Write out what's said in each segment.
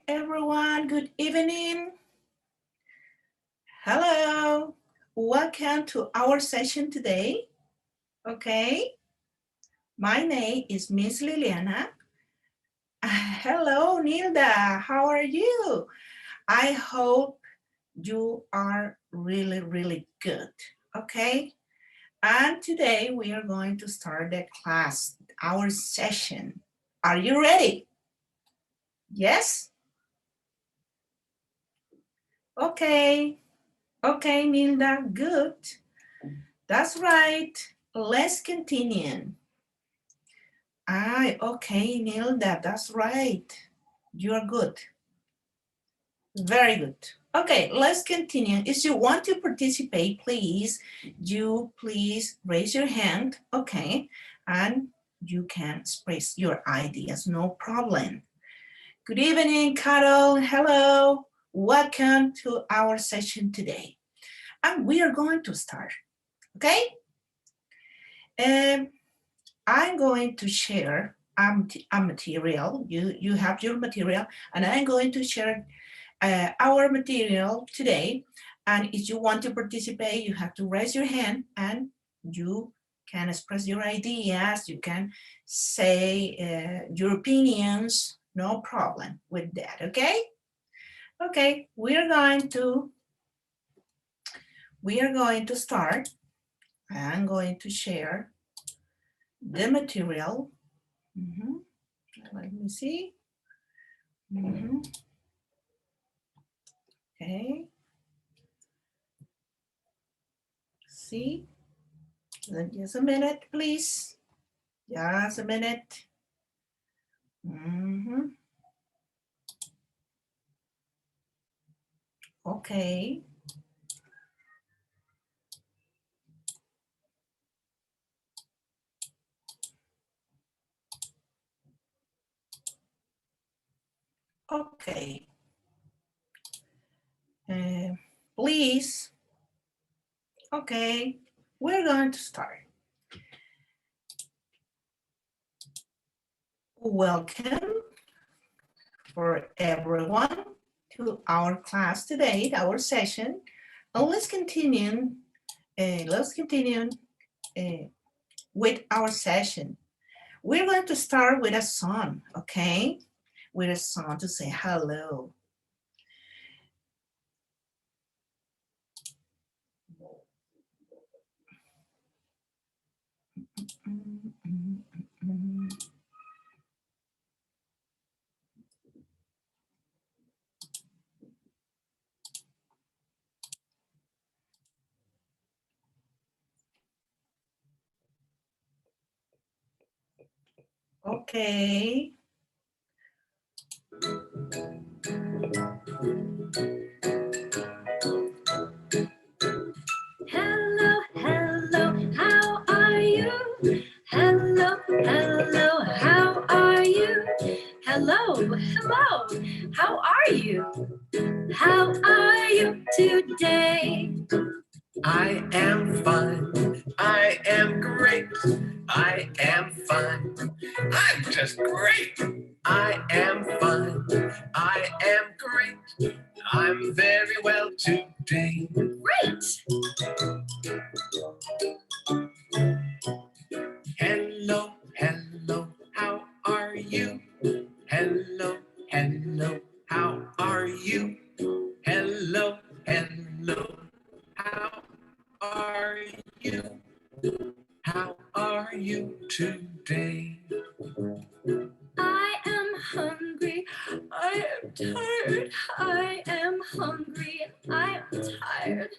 everyone. Good evening. Hello. Welcome to our session today. Okay. My name is Miss Liliana. Hello, Nilda. How are you? I hope you are really, really good. Okay. And today we are going to start the class, our session. Are you ready? Yes? Okay. Okay, Nilda, good. That's right. Let's continue. Okay, Nilda, that's right. You're good. Very good. Okay, let's continue. If you want to participate, please raise your hand, okay? And you can express your ideas, no problem. Good evening, Carol. Hello. Welcome to our session today. And we are going to start, okay? I'm going to share a material. You have your material, and I'm going to share our material today. And if you want to participate, you have to raise your hand and you can express your ideas. You can say your opinions. No problem with that, okay? Okay, we are going to start. I'm going to share the material. Let me see. Okay. See, just a minute, please. Just a minute. Okay. Okay. Please. Okay, we're going to start. Welcome for everyone to our class today, our session. And let's continue with our session. We're going to start with a song, okay? With a song to say hello. Okay. Hello, hello, how are you? Hello, hello, how are you? Hello, hello, how are you? How are you today? I am fine. I am great. I am fine. I'm just great. I am fine. I am great. I'm very well today. Great! Hello, hello, how are you? Hello, hello, how are you? Hello, hello, how are you? How are you today? I am hungry, I am tired, I am hungry, I am tired,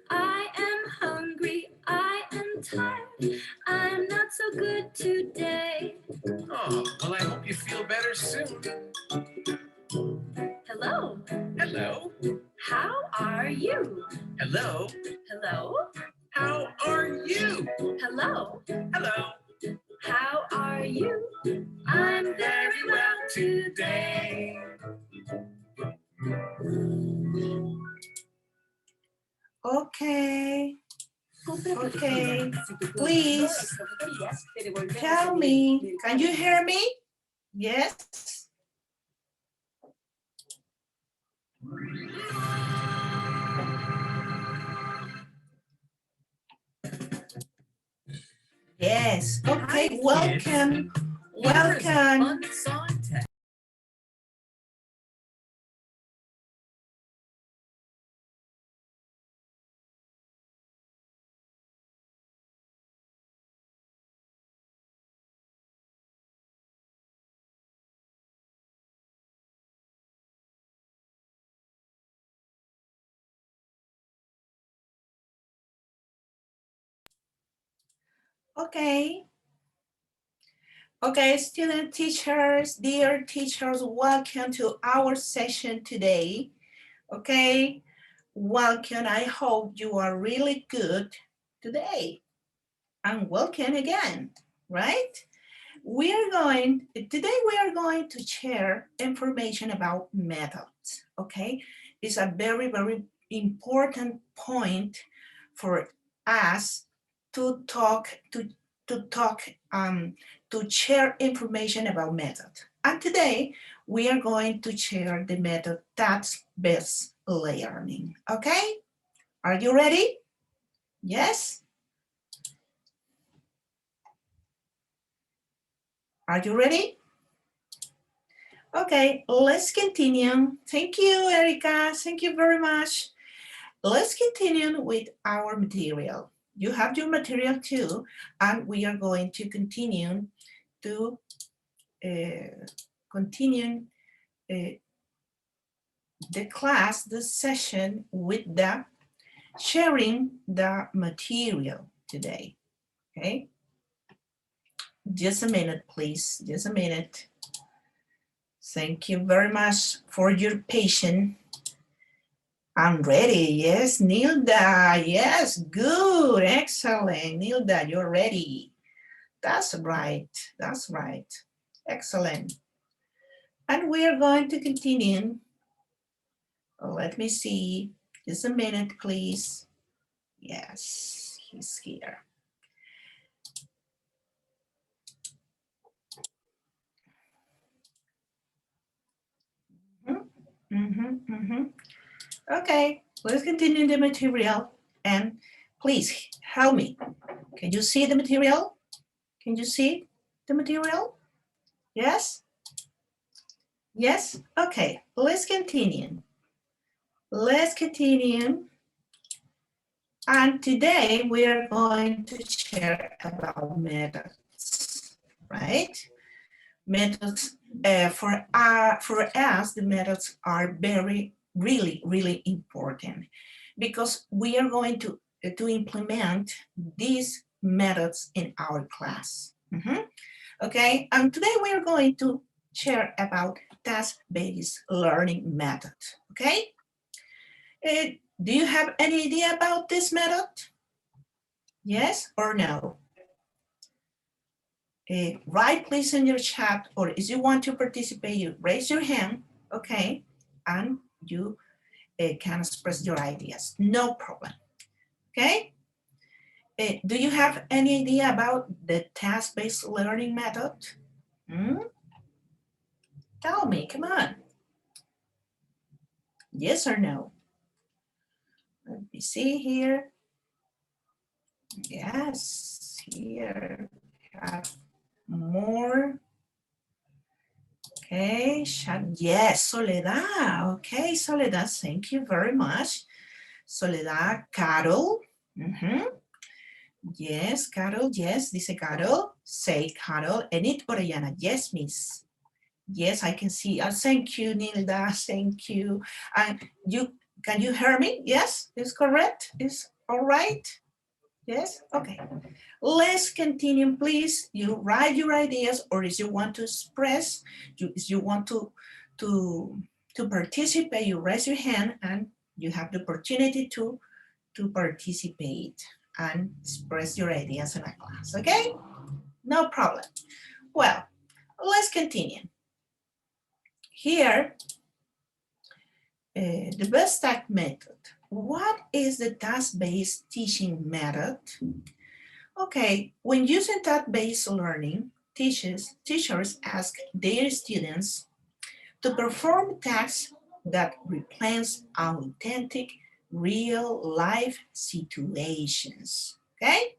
I am hungry, I am tired, I'm not so good today. Oh, well, I hope you feel better soon. Hello. Hello. How are you? Hello. Hello. How are you? Hello. Hello. How are you? I'm very well today. Okay. Okay. Please tell me, can you hear me? Yes? Yes. Okay, Hi, welcome. Here's Welcome. a fun song text. Okay. Okay, student teachers, dear teachers, welcome to our session today. Okay, welcome. I hope you are really good today. And welcome again, right? Today we are going to share information about methods, okay? It's a very, very important point for us to share information about method. And today we are going to share the method task-based learning, okay? Are you ready? Yes? Are you ready? Okay, let's continue. Thank you, Erica. Thank you very much. Let's continue with our material. You have your material too, and we are going to continue to continue the class, the session with the sharing the material today. Okay, just a minute, please. Just a minute. Thank you very much for your patience. I'm ready. Yes, Nilda. Yes, good. Excellent. Nilda, you're ready. That's right. That's right. Excellent. And we are going to continue. Let me see. Just a minute, please. Yes, he's here. Okay, let's continue the material. And please help me. Can you see the material? Can you see the material? Yes? Yes? Okay, let's continue. Let's continue. And today we are going to share about methods, right? Methods, for us, the methods are really important because we are going to implement these methods in our class. Okay, and today we are going to share about task-based learning method, okay? Do you have any idea about this method? Yes or no? Write please in your chat, or if you want to participate, you raise your hand, okay? And you can express your ideas, no problem, okay? Do you have any idea about the task-based learning method? Tell me, come on. Yes or no? Let me see here. Yes, here we have more. Okay, yes, Soledad. Okay, Soledad, thank you very much. Soledad, Carol. Yes, Carol, yes, dice Carol. Say Carol. Enid Orellana, yes, miss. Yes, I can see. Thank you, Nilda, thank you. And can you hear me? Yes, is correct? Is all right? Yes, okay. Let's continue, please. You write your ideas, or if you want to express, if you want to participate, you raise your hand and you have the opportunity to participate and express your ideas in a class, okay? No problem. Well, let's continue. Here, the best task method. What is the task-based teaching method? Okay, when using task-based learning, teachers ask their students to perform tasks that represent authentic, real-life situations, okay?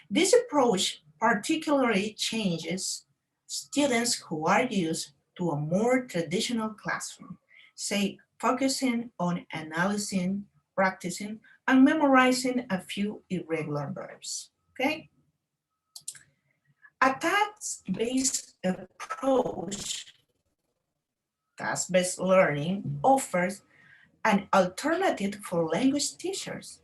This approach particularly changes students who are used to a more traditional classroom, say focusing on analyzing, practicing, and memorizing a few irregular verbs, okay? A task-based approach, task-based learning, offers an alternative for language teachers.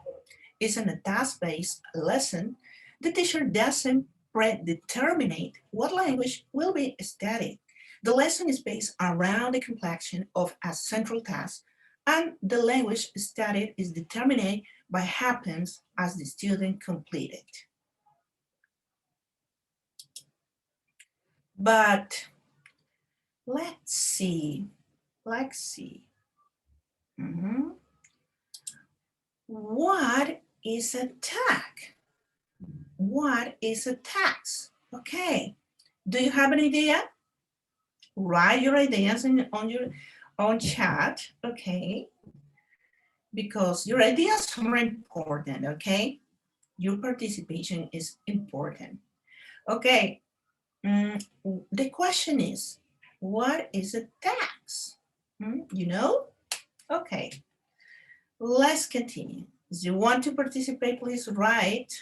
Isn't a task-based lesson, the teacher doesn't predetermine what language will be studied. The lesson is based around the completion of a central task, and the language studied is determined by happens as the student complete it. But let's see. What is a tag? What is a tax? Okay, do you have an idea? Write your ideas on your own chat, okay? Because your ideas are important, okay? Your participation is important. Okay, the question is, what is a tax? You know? Okay, let's continue. If you want to participate, please write.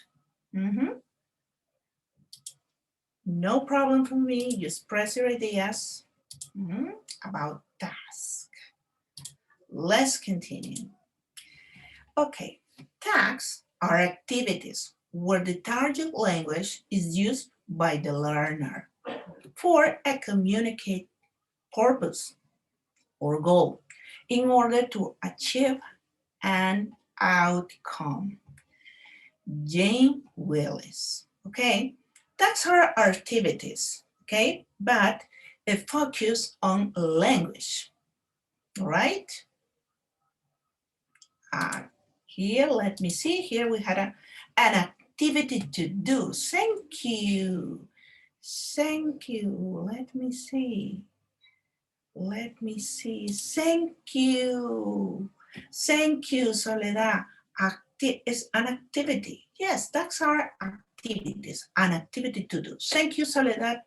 No problem for me, just press your ideas about task. Let's continue. Okay, tasks are activities where the target language is used by the learner for a communicate purpose or goal in order to achieve an outcome. Jane Willis, okay? Tasks are activities, okay? But a focus on language, all right? Here, let me see, here we had an activity to do. Thank you. Thank you. Let me see. Thank you. Thank you, Soledad. Is an activity. Yes, that's our activities, an activity to do. Thank you, Soledad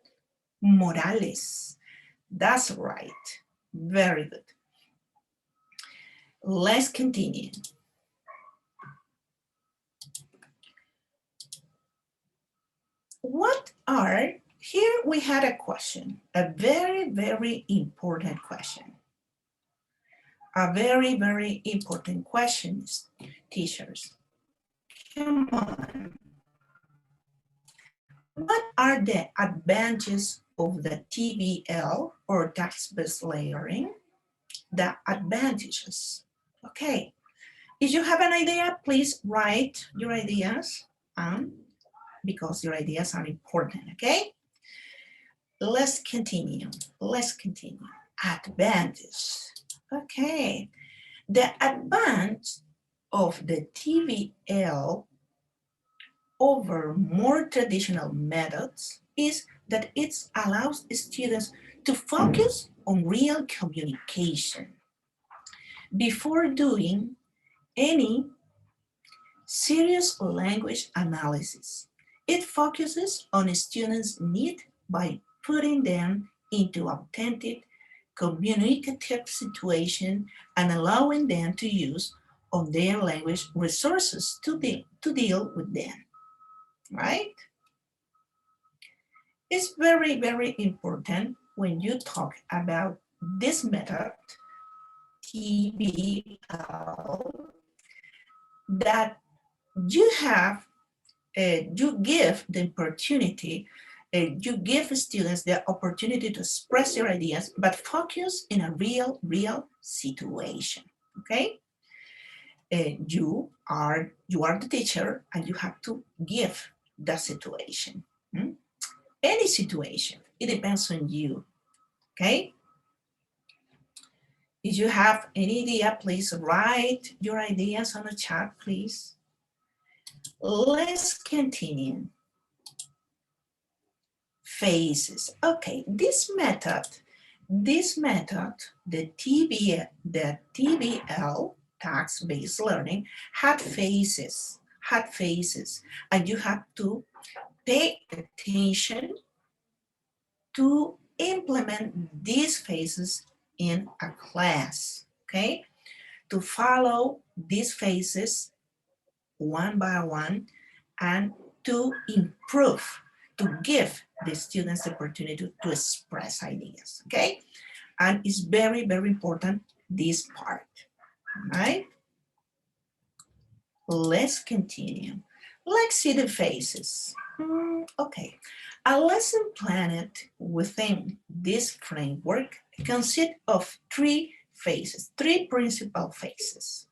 Morales. That's right. Very good. Let's continue. Here we had a question, a very, very important question. A very, very important question, teachers. Come on. What are the advantages of the TBL or task-based learning? The advantages. Okay. If you have an idea, please write your ideas because your ideas are important, okay? Let's continue. Advantage. Okay. The advantage of the TBL over more traditional methods is that it allows students to focus on real communication before doing any serious language analysis. It focuses on a student's need by putting them into authentic communicative situation and allowing them to use of their language resources to deal with them, right? It's very, very important when you talk about this method, TBL, that you have, you give the opportunity, you give students the opportunity to express their ideas, but focus in a real situation, okay? You are the teacher and you have to give the situation. Any situation, it depends on you, okay? If you have any idea, please write your ideas on the chat, please. Let's continue. Phases. Okay, this method, the TBL, task-based learning, had phases, and you have to pay attention to implement these phases in a class, okay? To follow these phases one by one and to improve, to give the students the opportunity to express ideas, okay? And it's very, very important, this part, right? Let's continue. Let's see the phases. Okay, a lesson planned within this framework consists of three phases, three principal phases: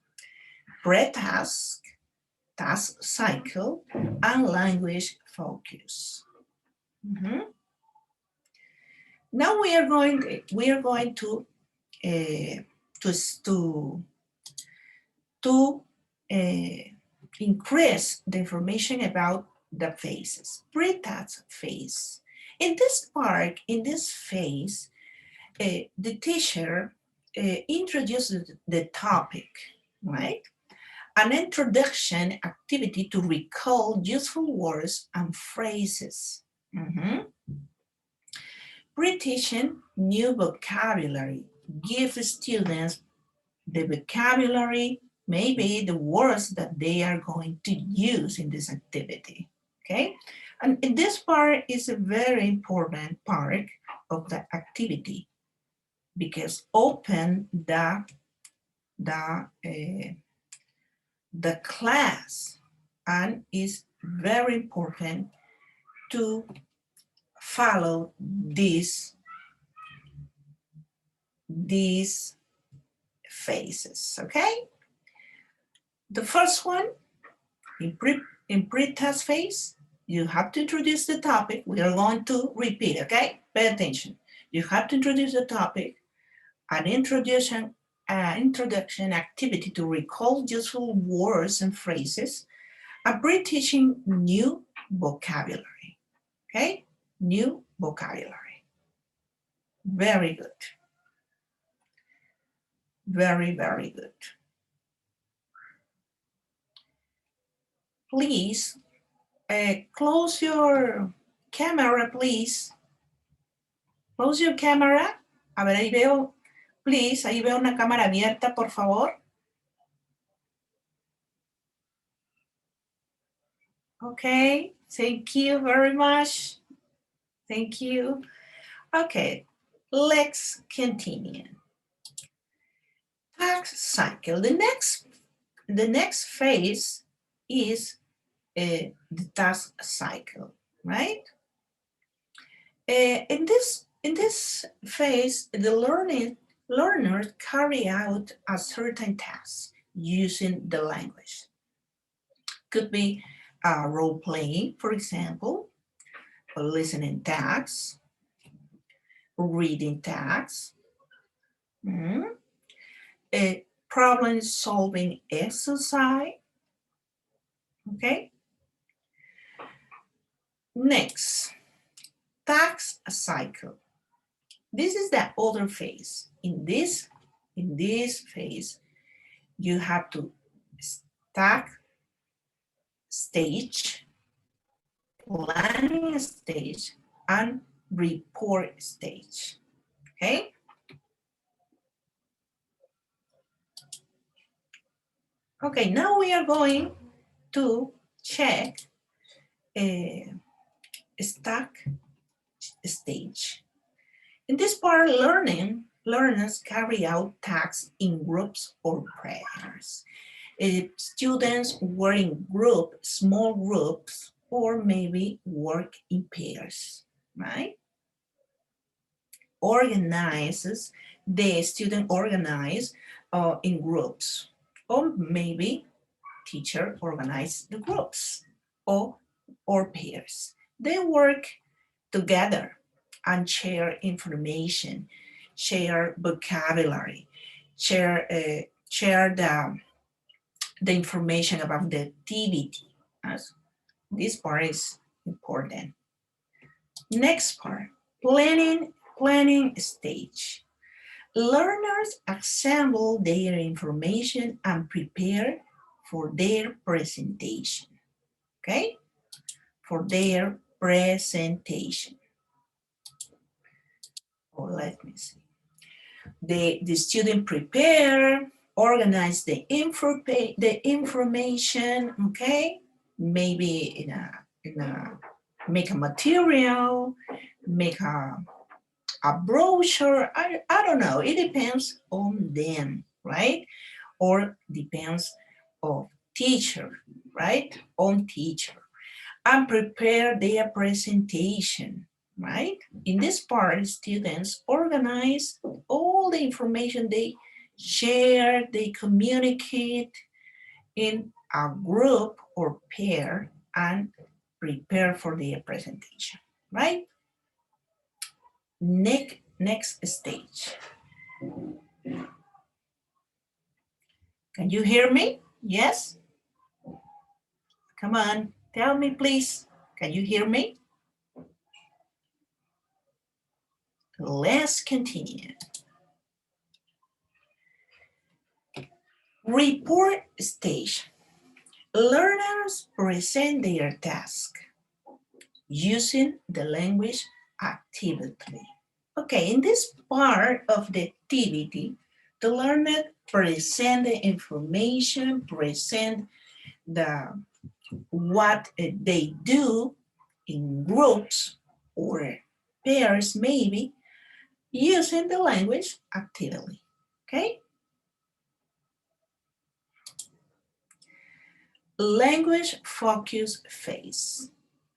pre-task, task cycle, and language focus. Now we are going to increase the information about the phases. Pre-task phase. In this part, in this phase, the teacher introduces the topic, right? An introduction activity to recall useful words and phrases. Pre-teaching new vocabulary. Give students the vocabulary, maybe the words that they are going to use in this activity, okay? And this part is a very important part of the activity because open the class, and is very important to follow these phases, okay? The first one, in pre-task phase, you have to introduce the topic. We are going to repeat, okay? Pay attention. You have to introduce the topic, an introduction activity to recall useful words and phrases, and pre-teaching new vocabulary, okay? New vocabulary. Very good. Very, very good. Please close your camera, please. Close your camera. A ver, ahí veo, please, ahí veo una cámara abierta, por favor. Okay, thank you very much. Thank you. Okay, let's continue. Task cycle. The next phase is the task cycle, right? In this phase, the learners carry out a certain task using the language. Could be role playing, for example, a listening task, reading task, a problem solving exercise. Okay. Next, task cycle. This is the other phase. In this phase, you have to stack stage, planning stage, and report stage. Okay. Okay, now we are going to check stack stage. In this part, learners carry out tasks in groups or pairs. Students work in small groups, or maybe work in pairs, right? The student organize in groups, or maybe teacher organize the groups or pairs. They work together and share information, share vocabulary, share the information about the activity. This part is important. Next part, planning stage. Learners assemble their information and prepare for their presentation. Okay? For their presentation. Or let me see. The student prepare, organize the information, okay? Maybe in a make a material, make a brochure, I don't know, it depends on them, right? Or depends on teacher, right? On teacher. And prepare their presentation, right? In this part, students organize all the information they share, they communicate in a group or pair and prepare for their presentation, right? Next stage. Can you hear me? Yes? Come on, tell me please. Can you hear me? Let's continue. Report stage. Learners present their task using the language actively. Okay, in this part of the activity, the learner present the information, present what they do in groups or pairs maybe, using the language actively, okay? Language focus phase.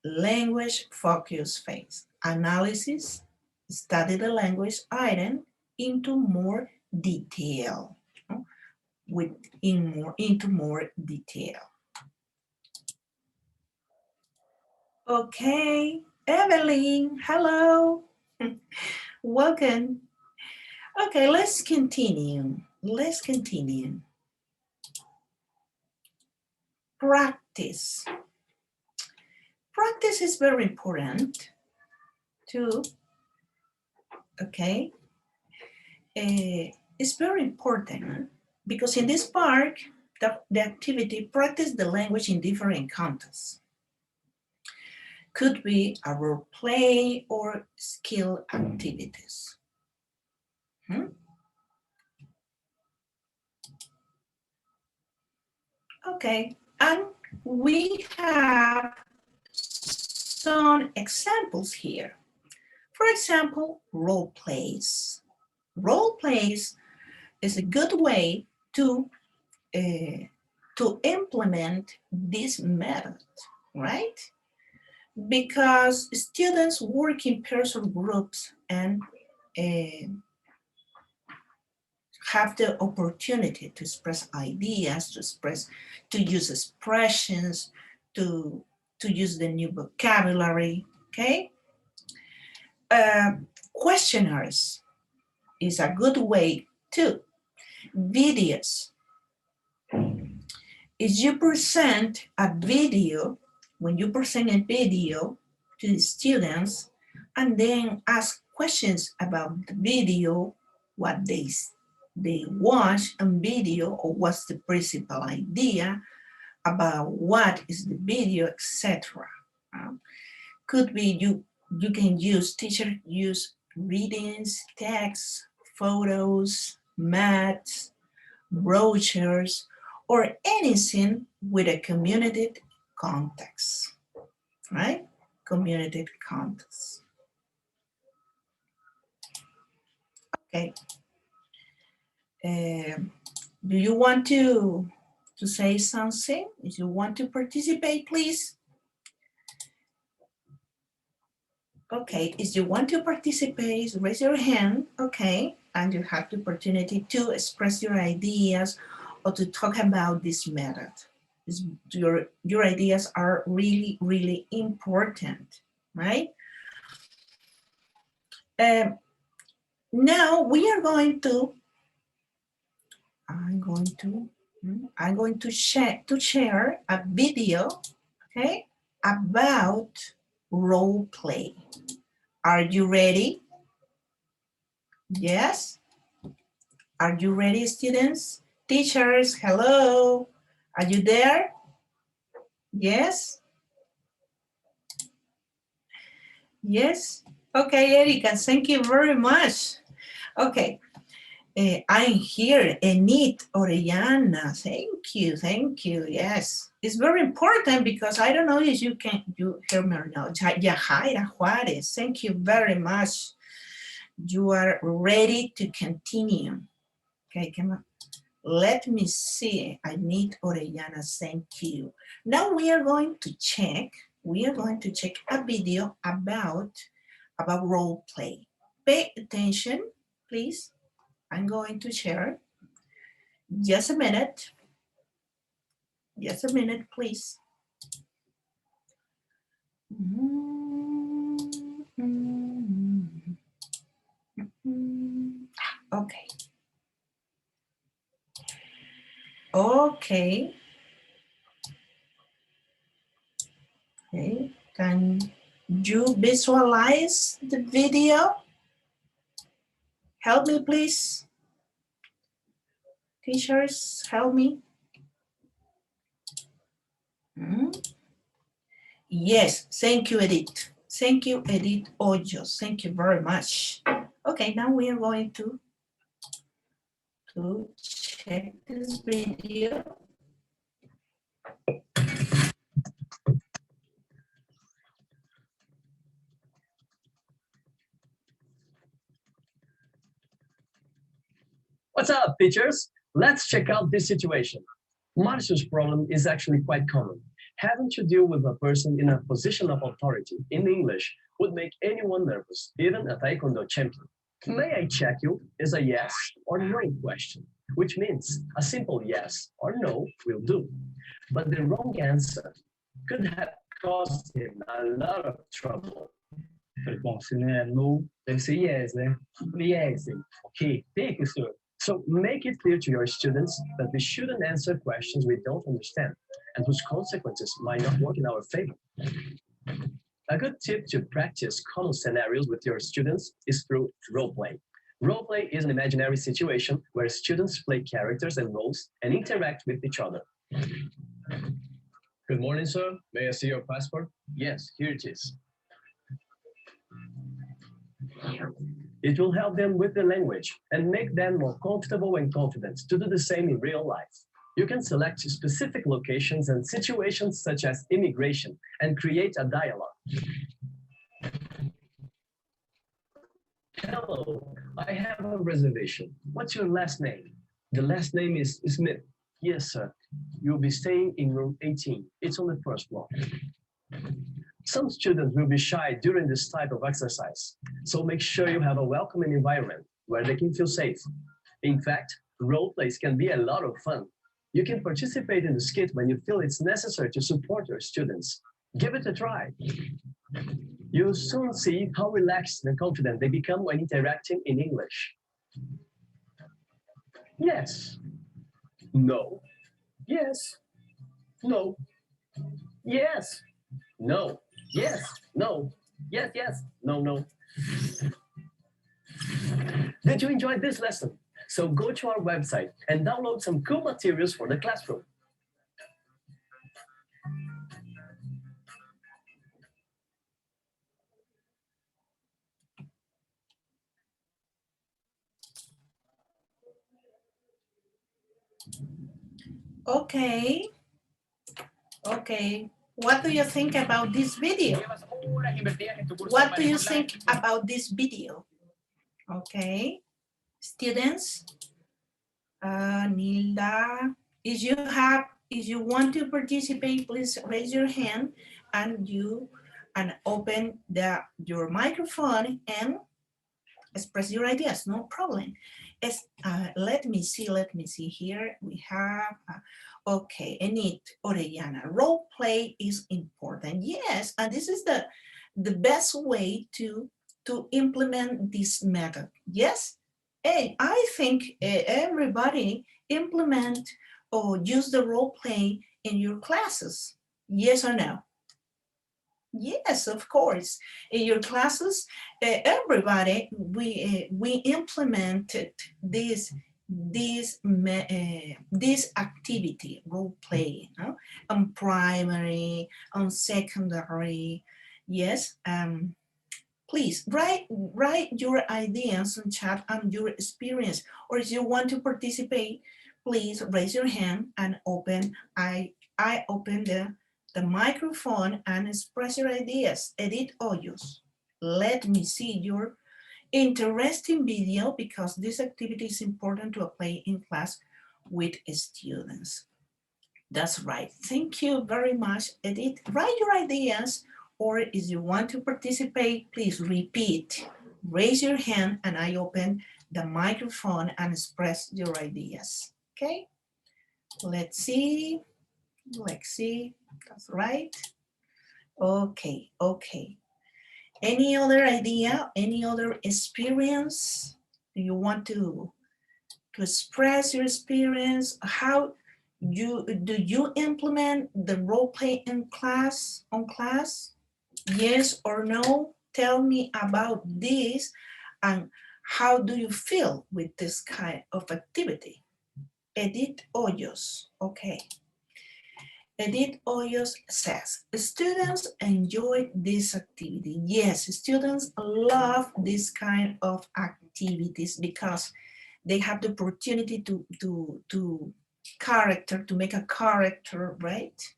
Language focus phase. Analysis, study the language item into more detail, into more detail. Okay, Evelyn, hello. Welcome. Okay, let's continue. Let's continue. Practice. Practice is very important too. Okay. It's very important because in this part, the activity practice the language in different contexts. Could be a role play or skill activities. Okay, and we have some examples here. For example, role plays. Role plays is a good way to implement this method, right? Because students work in pairs or groups and have the opportunity to express ideas, to use expressions, to use the new vocabulary, okay? Questionnaires is a good way too. Videos. If you present a video, when you present a video to the students and then ask questions about the video, what they watch on video, or what's the principal idea about what is the video, etc. Could be you can use, teacher use readings, texts, photos, maps, brochures, or anything with a community context, right? Community context. Okay. Do you want to say something? If you want to participate, please. Okay, if you want to participate, raise your hand, okay? And you have the opportunity to express your ideas or to talk about this method. Your ideas are really, really important, right? Now we are going to, I'm going to share a video, okay, about role play. Are you ready? Yes? Are you ready, students? Teachers, hello. Are you there? Yes? Yes. Okay, Erika, thank you very much. Okay. I'm here, Enid Orellana. Thank you, thank you. Yes, it's very important because I don't know if you hear me or not. Yajaira Juarez, thank you very much. You are ready to continue. Okay, come on. Let me see. I need Orellana. Thank you. Now we are going to check. We are going to check a video about role play. Pay attention, please. I'm going to share. Just a minute. Just a minute, please. Okay. Okay. Okay. Can you visualize the video? Help me, please. Teachers, help me. Yes, thank you, Edith. Thank you, Edith Hoyos. Thank you very much. Okay, now we are going to check this video. What's up, teachers? Let's check out this situation. Marcio's problem is actually quite common. Having to deal with a person in a position of authority in English would make anyone nervous, even a Taekwondo champion. May I check you is a yes or no question, which means a simple yes or no will do. But the wrong answer could have caused him a lot of trouble. Bom, se não é no, deve ser yes, né? Yes. Okay, thank you, sir. So make it clear to your students that we shouldn't answer questions we don't understand and whose consequences might not work in our favor. A good tip to practice common scenarios with your students is through role play. Role play is an imaginary situation where students play characters and roles and interact with each other. Good morning, sir. May I see your passport? Yes, here it is. It will help them with the language and make them more comfortable and confident to do the same in real life. You can select specific locations and situations such as immigration and create a dialogue. Hello, I have a reservation. What's your last name? The last name is Smith. Yes, sir. You'll be staying in room 18. It's on the first floor. Some students will be shy during this type of exercise, so make sure you have a welcoming environment where they can feel safe. In fact, role plays can be a lot of fun. You can participate in the skit when you feel it's necessary to support your students. Give it a try. You'll soon see how relaxed and confident they become when interacting in English. Yes. No. Yes. No. Yes. No. Yes. No. Yes. Yes. No. No. Did you enjoy this lesson? So go to our website and download some cool materials for the classroom. Okay. Okay. What do you think about this video? What do you think about this video? Okay. Students, Nilda, if you want to participate, please raise your hand and open your microphone and express your ideas, no problem. Let me see here. We have, okay, Enid Orellana, role play is important. Yes, and this is the best way to implement this method. Yes, hey, I think everybody implement or use the role play in your classes. Yes or no? Yes, of course. In your classes, everybody, we implemented this activity, role play, on primary, on secondary. Yes, Please write your ideas in chat and your experience. Or if you want to participate, please raise your hand and I open the microphone and express your ideas. Edith Hoyos, let me see your interesting video because this activity is important to apply in class with students. That's right. Thank you very much, Edith. Write your ideas, or if you want to participate, please repeat. Raise your hand and I open the microphone and express your ideas. Okay? Let's see. That's right. Okay. Any other idea? Any other experience? Do you want to express your experience? How do you implement the role play in class, Yes or no? Tell me about this and how do you feel with this kind of activity? Edith Hoyos, okay. Edith Hoyos says, students enjoy this activity. Yes, students love this kind of activities because they have the opportunity to make a character, right?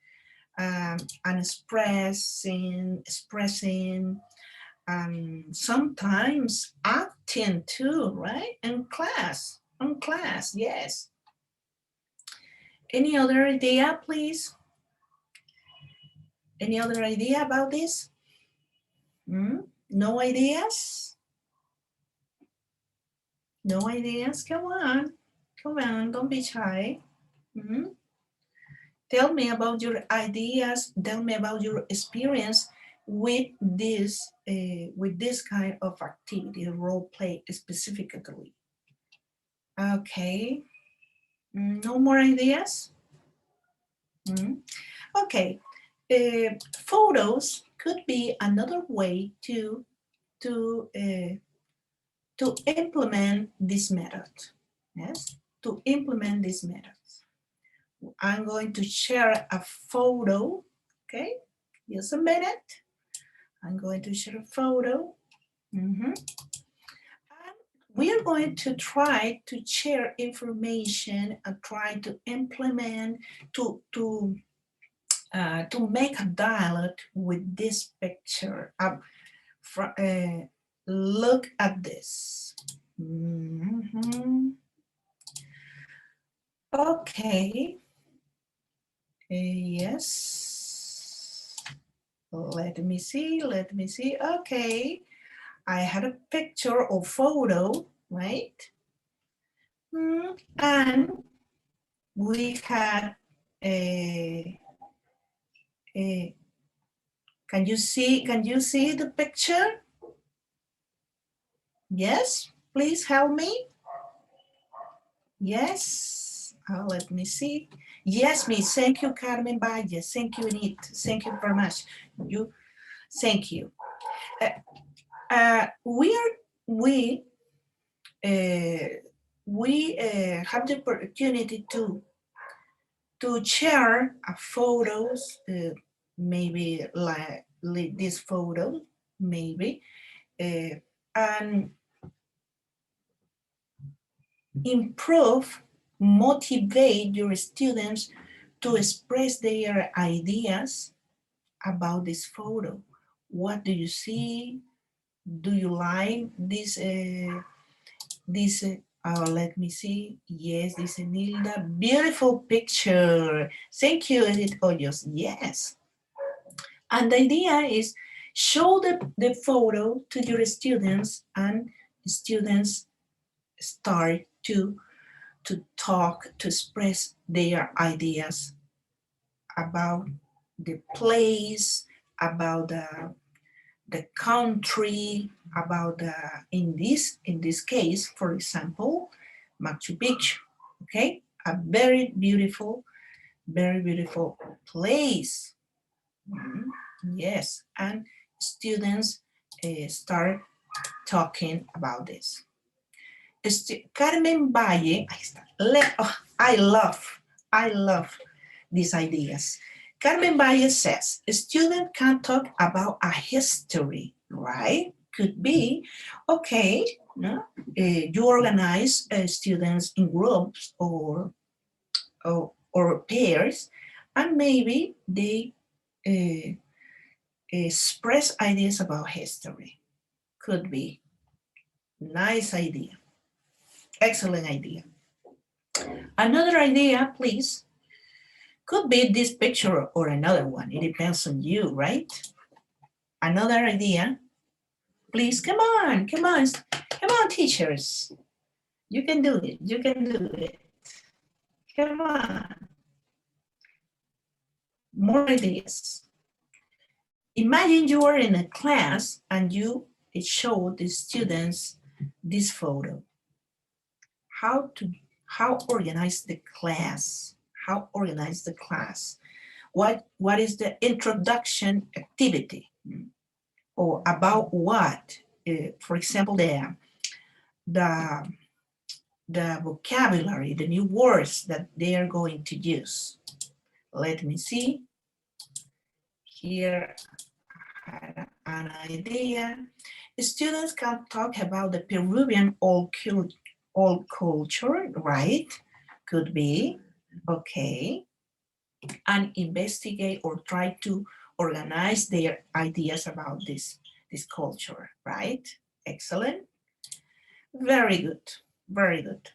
And expressing, sometimes acting too, right? In class, yes. Any other idea, please? Any other idea about this? No ideas? No ideas? Come on, don't be shy. Tell me about your ideas. Tell me about your experience with this kind of activity, role play specifically. Okay. No more ideas? Okay. Photos could be another way to implement this method. Yes, to implement this method. I'm going to share a photo, okay? Just a minute. I'm going to share a photo. And we are going to try to share information and try to implement, to make a dialogue with this picture. Look at this. Okay. Yes. Let me see. Okay. I had a picture or photo, right? And we had can you see the picture? Yes, please help me. Yes, let me see. Yes, miss. Thank you, Carmen Valle. Thank you, Enid. Thank you very much. Thank you. We have the opportunity to share photos, maybe like this photo, maybe, and improve, motivate your students to express their ideas about this photo. What do you see? Do you like this? Let me see. Yes, this is Nilda. Beautiful picture. Thank you, Edith Hoyos. Yes. And the idea is show the photo to your students, and students start to talk, to express their ideas about the place, about the country, about in this case, for example, Machu Picchu. Okay, a very beautiful place. Yes, and students start talking about this. Carmen Valle, I love these ideas. Carmen Valle says, a student can talk about a history, right? Could be, okay, no? You organize students in groups or pairs, and maybe they express ideas about history. Could be. Nice idea. Excellent idea. Another idea, please. Could be this picture or another one. It depends on you, right? Another idea. Please, come on, teachers. You can do it, you can do it. Come on. More ideas. Imagine you are in a class and it showed the students this photo. How organize the class? How organize the class? What is the introduction activity? Or about what? For example, the vocabulary, the new words that they are going to use. Let me see. Here I had an idea. Students can talk about the Peruvian old culture, right? Could be, okay. And investigate or try to organize their ideas about this culture, right? Excellent. Very good, very good.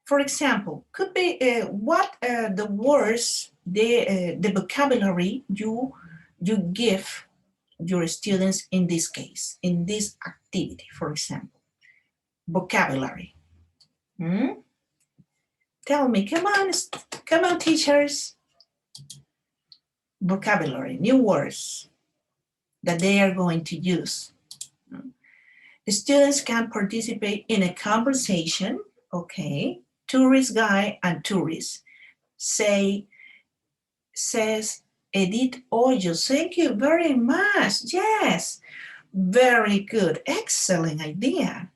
For example, could be what the words, the vocabulary you give your students in this case, in this activity, for example. Vocabulary. Tell me, come on, teachers. Vocabulary, new words that they are going to use. The students can participate in a conversation, okay, tourist guide and tourist. Says Edith Hoyos, thank you very much. Yes, very good, excellent idea.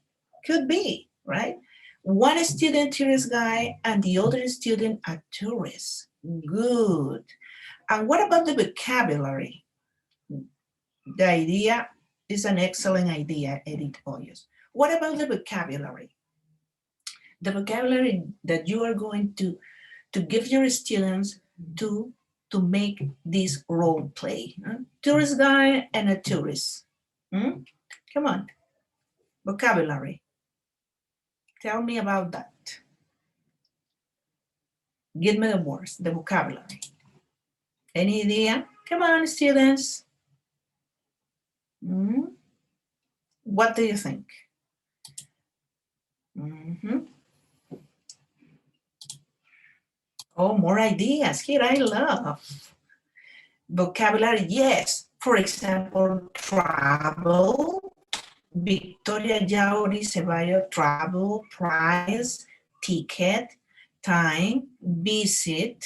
Could be, right? One student tourist guide and the other student a tourist. Good. And what about the vocabulary? The idea is an excellent idea, Edith Hoyos. What about the vocabulary? The vocabulary that you are going to give your students to make this role play. Tourist guide and a tourist. Come on, vocabulary. Tell me about that. Give me the words, the vocabulary. Any idea? Come on, students. What do you think? Oh, more ideas. Here I love. Vocabulary, yes. For example, travel. Victoria Yauri Ceballos, travel, price, ticket, time, visit.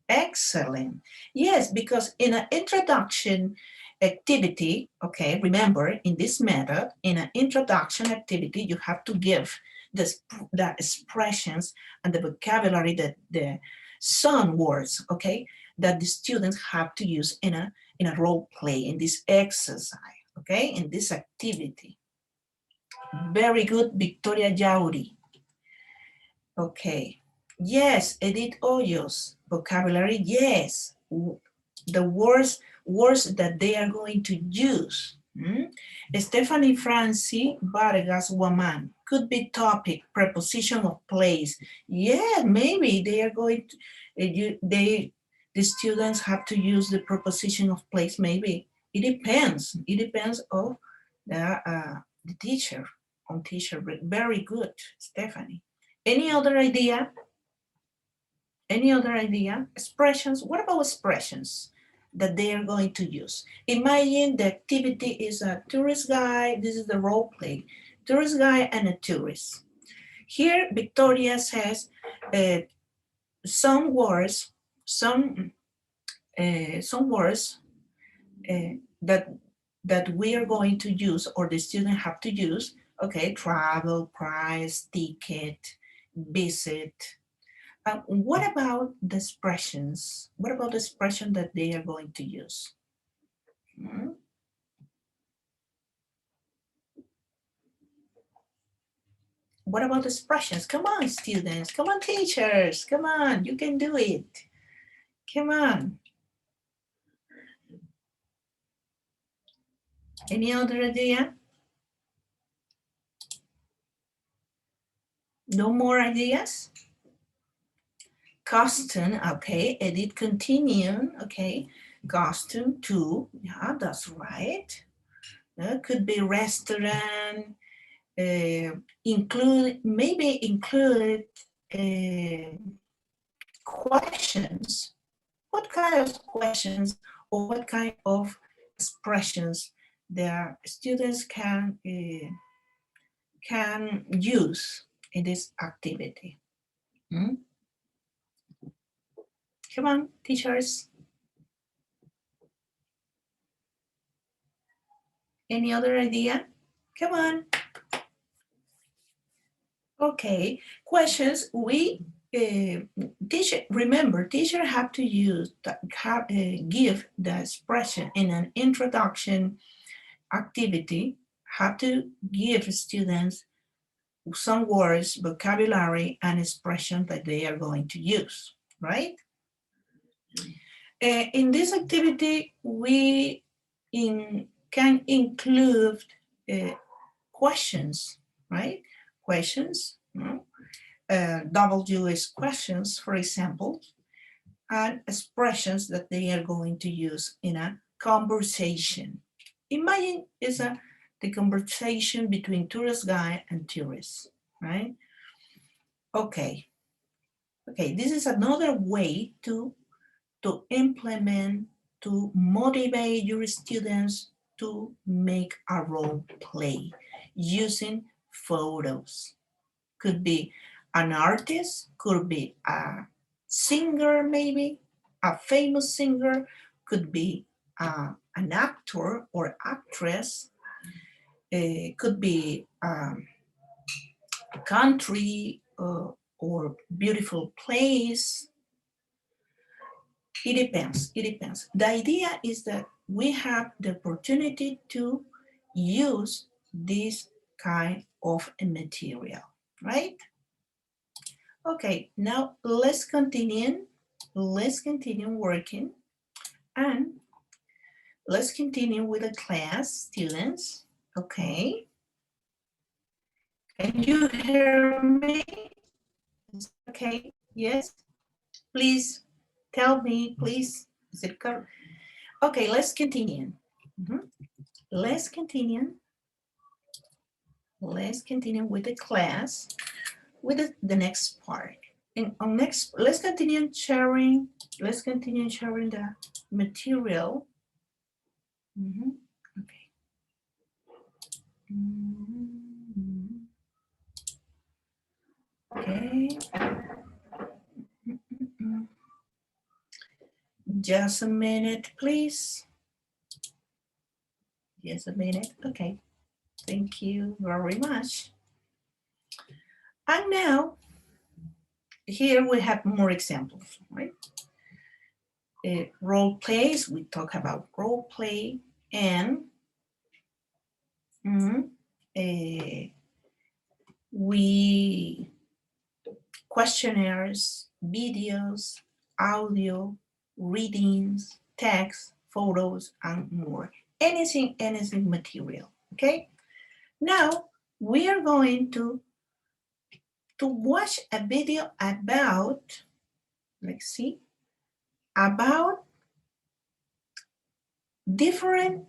Excellent. Yes, because in an introduction activity, okay, remember in this method, in an introduction activity, you have to give the expressions and the vocabulary, the some words, okay, that the students have to use in a role play, in this exercise, okay, in this activity. Very good, Victoria Yauri. Okay. Yes, Edith Hoyos. Vocabulary, yes. The words that they are going to use. Stephanie Francie Vargas Waman. Could be topic, preposition of place. Yeah, maybe they are going to, the students have to use the preposition of place, maybe. It depends. It depends on the teacher. Very good, Stephanie. Any other idea? Any other idea? Expressions, what about expressions that they are going to use? Imagine the activity is a tourist guide, this is the role play, tourist guide and a tourist. Here, Victoria says some words that we are going to use or the student have to use, okay, travel, price, ticket, visit. What about the expressions? What about the expression that they are going to use? What about expressions? Come on, students. Come on, teachers. Come on, you can do it. Come on. Any other idea? No more ideas? Costume, okay. Edit continue, okay. Costume too, yeah, that's right. Could be restaurant, maybe include questions. What kind of questions or what kind of expressions the students can use in this activity? Come on, teachers. Any other idea? Come on. Okay, questions. We remember, teacher have to give the expression in an introduction activity, have to give students some words, vocabulary, and expression that they are going to use, right? In this activity, we can include questions, right? Questions, W is questions, for example, and expressions that they are going to use in a conversation. Imagine it's the conversation between tourist guide and tourists, right? Okay. Okay, this is another way to implement, to motivate your students to make a role play using photos. Could be an artist, could be a singer, maybe a famous singer, could be an actor or actress, could be a country or beautiful place. It depends, it depends. The idea is that we have the opportunity to use this kind of material, right? Okay, now let's continue working, and let's continue with the class, students. Okay. Can you hear me? Okay, yes? Please tell me, please. Is it correct? Okay, let's continue. Let's continue. Let's continue with the class, with the next part. And on next, let's continue sharing the material. Okay. Okay. Just a minute, please. Just a minute. Okay. Thank you very much. And now, here we have more examples, right? Role plays, we talk about role play, and we questionnaires, videos, audio, readings, text, photos, and more. Anything material, okay? Now, we are going to watch a video about, let's see, about different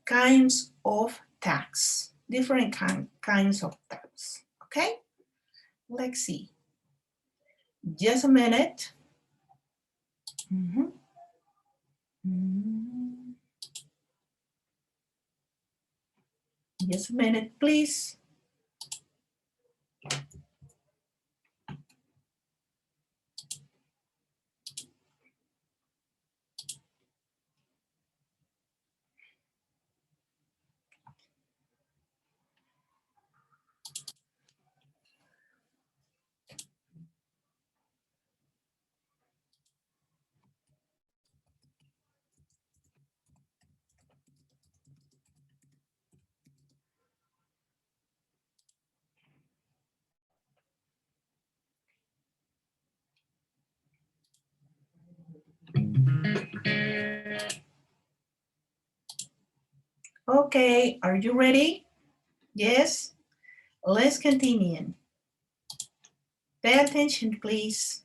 kinds of tags, different kinds of tags, okay? Let's see. Just a minute. Just a minute, please. Okay, are you ready? Yes? Let's continue. Pay attention, please.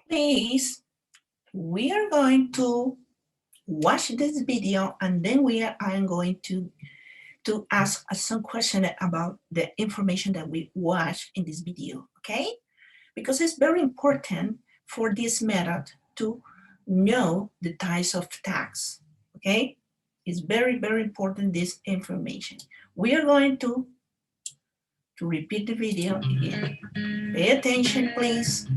Please, we are going to watch this video and then I'm going to ask some question about the information that we watch in this video, okay? Because it's very important for this method to know the types of tags, okay? It's very, very important, this information. We are going to repeat the video again. Pay attention, please.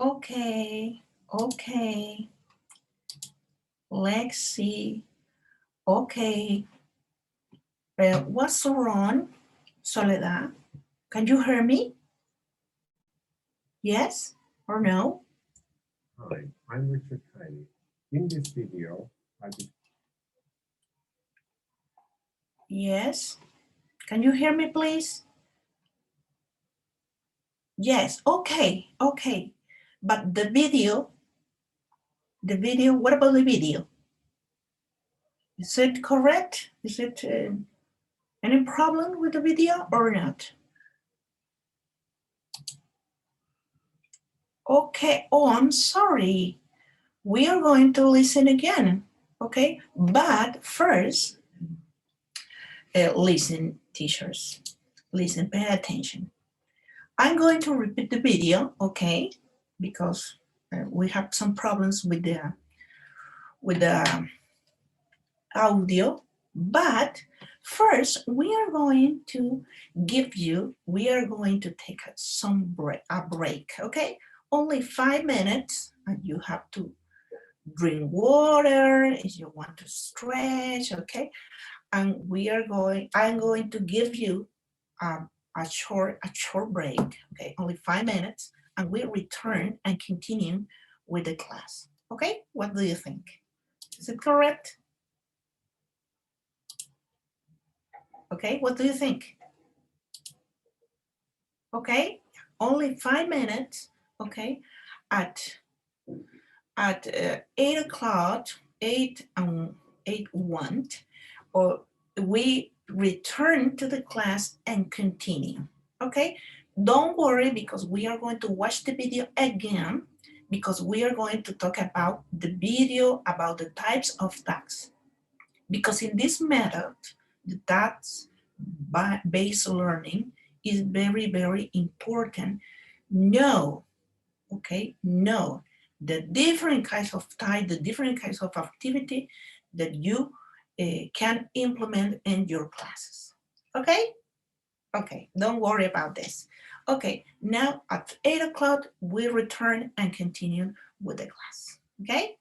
Okay, okay. Let's see. Okay. What's wrong, Soledad? Can you hear me? Yes or no? Hi, I'm Richard Kiley. In this video, Yes. Can you hear me, please? Yes, okay, okay. But the video, what about the video? Is it correct? Is it any problem with the video or not? Okay, oh, I'm sorry. We are going to listen again, okay? But first, Listen, teachers. Listen, pay attention. I'm going to repeat the video, okay? Because we have some problems with the audio. But first, we are going to take a break, okay? Only 5 minutes, and you have to drink water if you want to stretch, okay? And I'm going to give you a short break, okay? Only 5 minutes, and we return and continue with the class, okay? What do you think? Is it correct? Okay, what do you think? Okay, only 5 minutes, okay? At 8 o'clock, 8:01, or we return to the class and continue, okay? Don't worry, because we are going to watch the video again, because we are going to talk about the video, about the types of tags. Because in this method, the tags-based learning is very, very important. Know, okay, know the different kinds of type, the different kinds of activity that you can implement in your classes, okay? Okay, don't worry about this. Okay, now at 8 o'clock, we return and continue with the class, okay?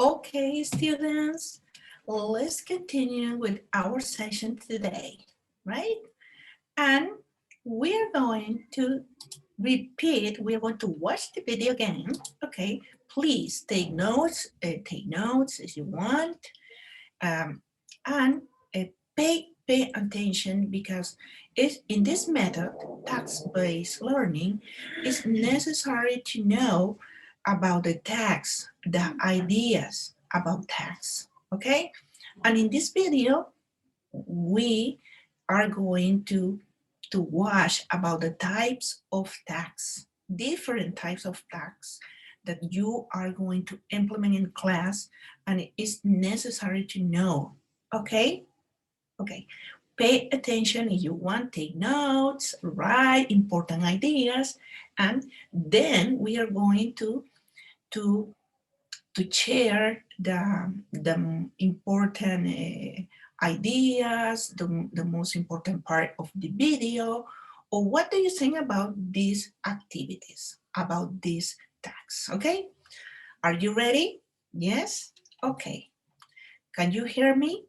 Okay, students, let's continue with our session today, right? And we're going to repeat, we're going to watch the video again, okay? Please take notes if you want, and pay attention because it's, in this method, task-based learning, it's necessary to know about the text, the ideas about text, okay? And in this video, we are going to watch about the types of text, different types of text that you are going to implement in class, and it is necessary to know, okay? Okay, pay attention if you want, take notes, write important ideas, and then we are going to share the important ideas, the most important part of the video, or what do you think about these activities, about these tasks, okay? Are you ready? Yes? Okay. Can you hear me?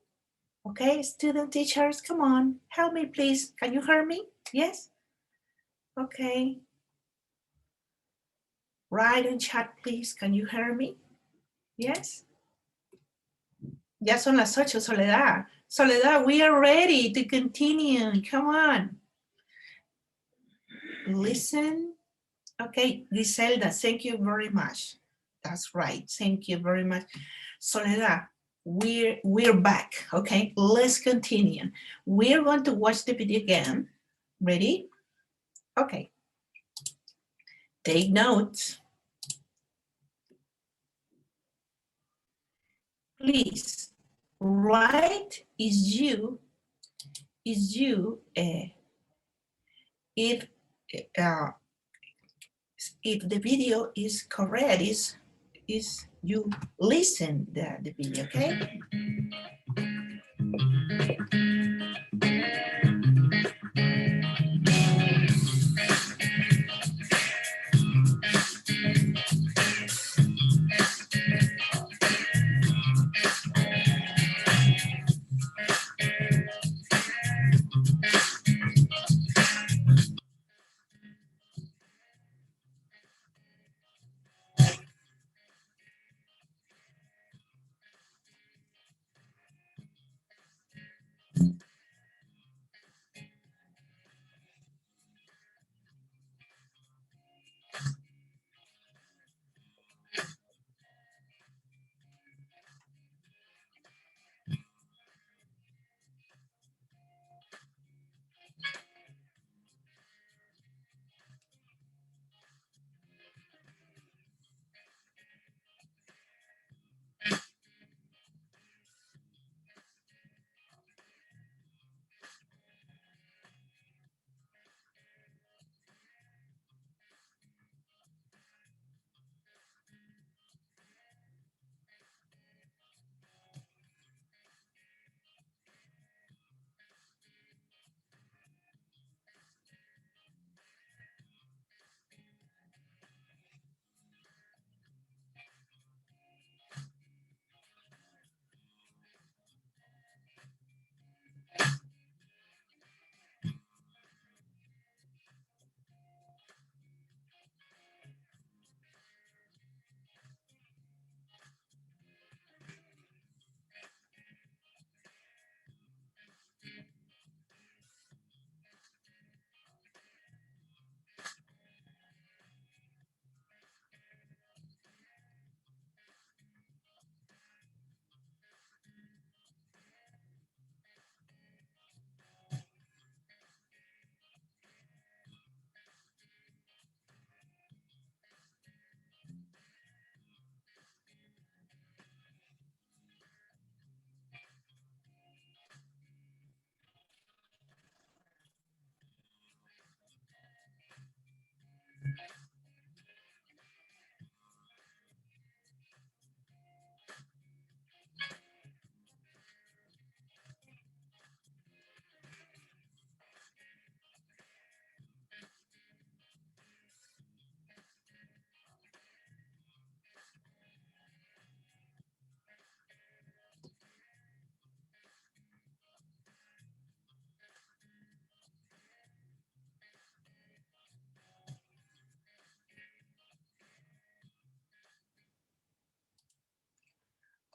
Okay, student teachers, come on, help me please. Can you hear me? Yes? Okay. Write in chat, please. Can you hear me? Yes? Ya son las 8, Soledad. Soledad, we are ready to continue. Come on. Listen. Okay, Griselda, thank you very much. That's right. Thank you very much. Soledad, we're back. Okay, let's continue. We're going to watch the video again. Ready? Okay. Take notes. Please write if uh, if the video is correct, is you listen the video, okay?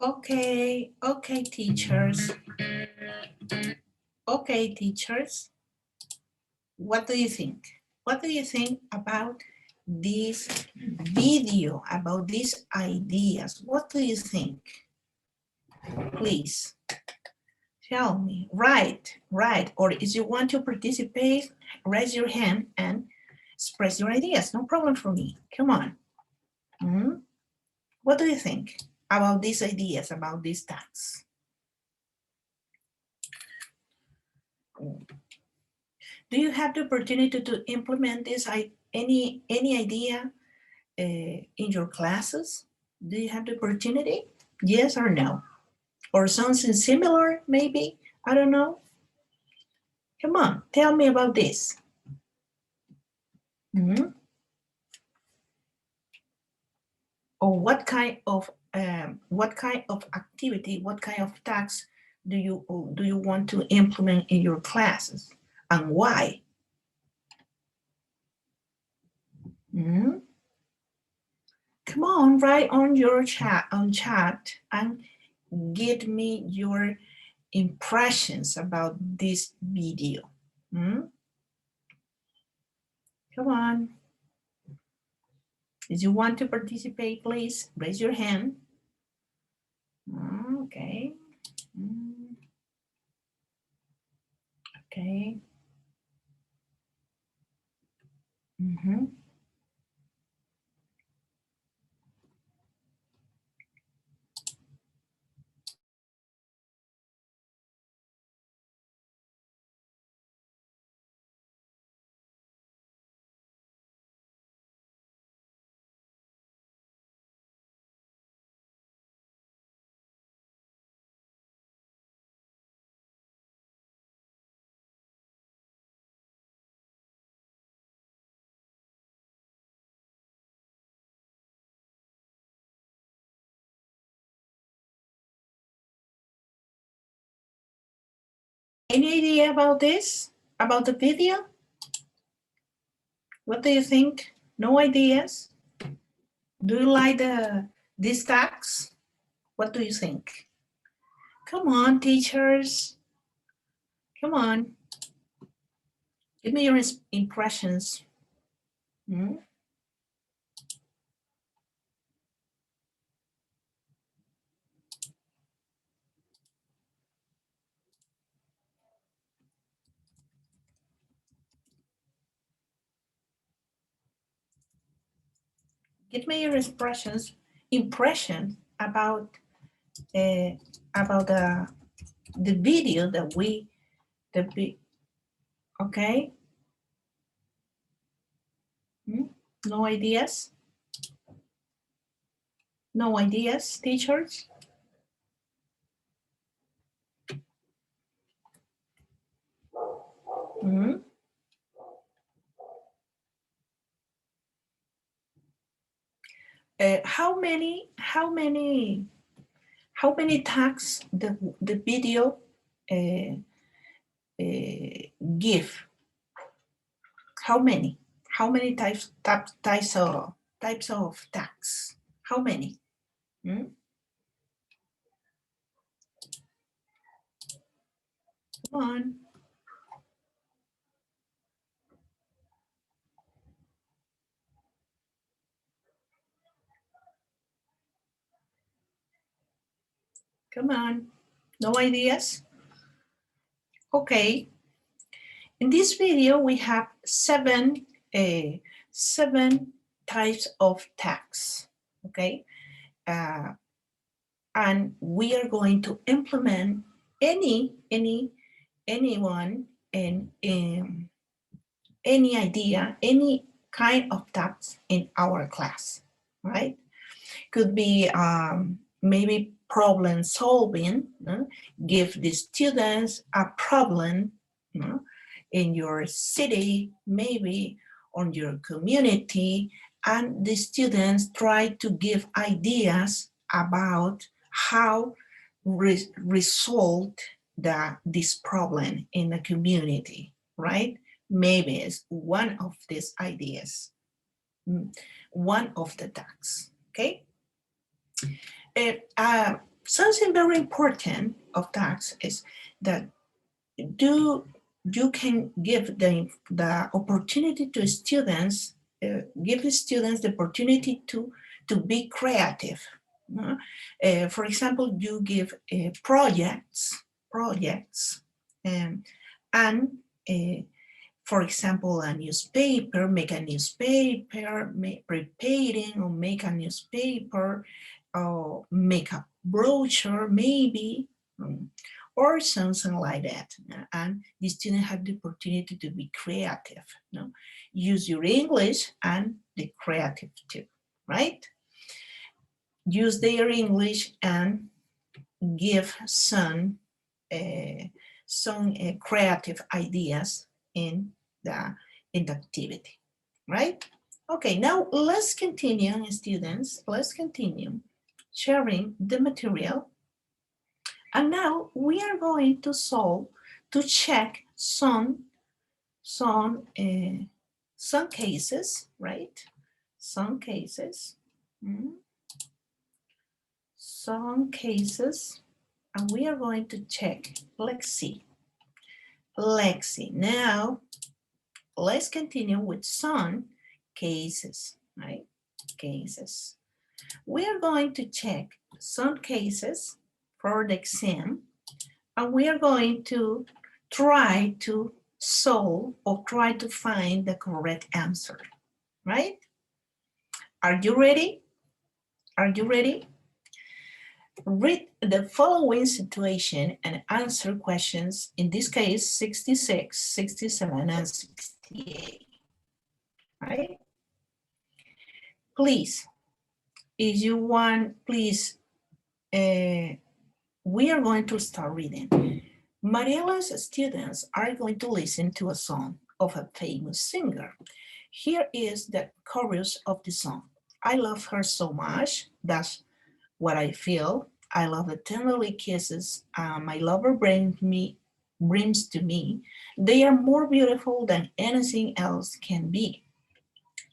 Okay, okay, teachers. Okay, teachers. What do you think? What do you think about this video, about these ideas? What do you think? Please tell me. Right. Or if you want to participate, raise your hand and express your ideas. No problem for me. Come on. What do you think about these ideas, about these tasks? Do you have the opportunity to implement this, any idea in your classes? Do you have the opportunity? Yes or no? Or something similar, maybe? I don't know. Come on, tell me about this. Or what kind of activity, what kind of tasks do you want to implement in your classes, and why? Come on, write on your chat and give me your impressions about this video. Come on. If you want to participate, please raise your hand. Okay. Okay. Any idea about this? About the video? What do you think? No ideas? Do you like these tasks? What do you think? Come on, teachers. Come on. Give me your impressions. Give me your impressions about the video that okay? No ideas? No ideas, teachers? How many tags the video give? How many? How many types of tags? How many? Come on. Come on. No ideas? Okay. In this video, we have seven types of tags. Okay. And we are going to implement anyone in any idea, any kind of task in our class, right? Could be maybe problem solving, give the students a problem in your city, maybe on your community, and the students try to give ideas about how resolve this problem in the community, right? Maybe it's one of these ideas, one of the tasks, okay? Something very important of that is that you can give the opportunity to students, give the students the opportunity to be creative. For example, you give projects, and for example, a newspaper, make a newspaper, preparing or make a newspaper, or make a brochure maybe, or something like that. And the student have the opportunity to be creative. Use your English and the creative too, right? Use their English and give some creative ideas in the activity, right? Okay, now let's continue, students. Let's continue sharing the material. And now we are going to check some cases, right? Some cases. Some cases, and we are going to check. Let's see. Now, let's continue with some cases, right? Cases. We are going to check some cases for the exam, and we are going to try to solve or try to find the correct answer, right? Are you ready? Are you ready? Read the following situation and answer questions, in this case, 66, 67, and 68, right? Please, if you want, please, we are going to start reading. Mariela's students are going to listen to a song of a famous singer. Here is the chorus of the song. I love her so much, that's what I feel. I love the tenderly kisses my lover brings to me. They are more beautiful than anything else can be.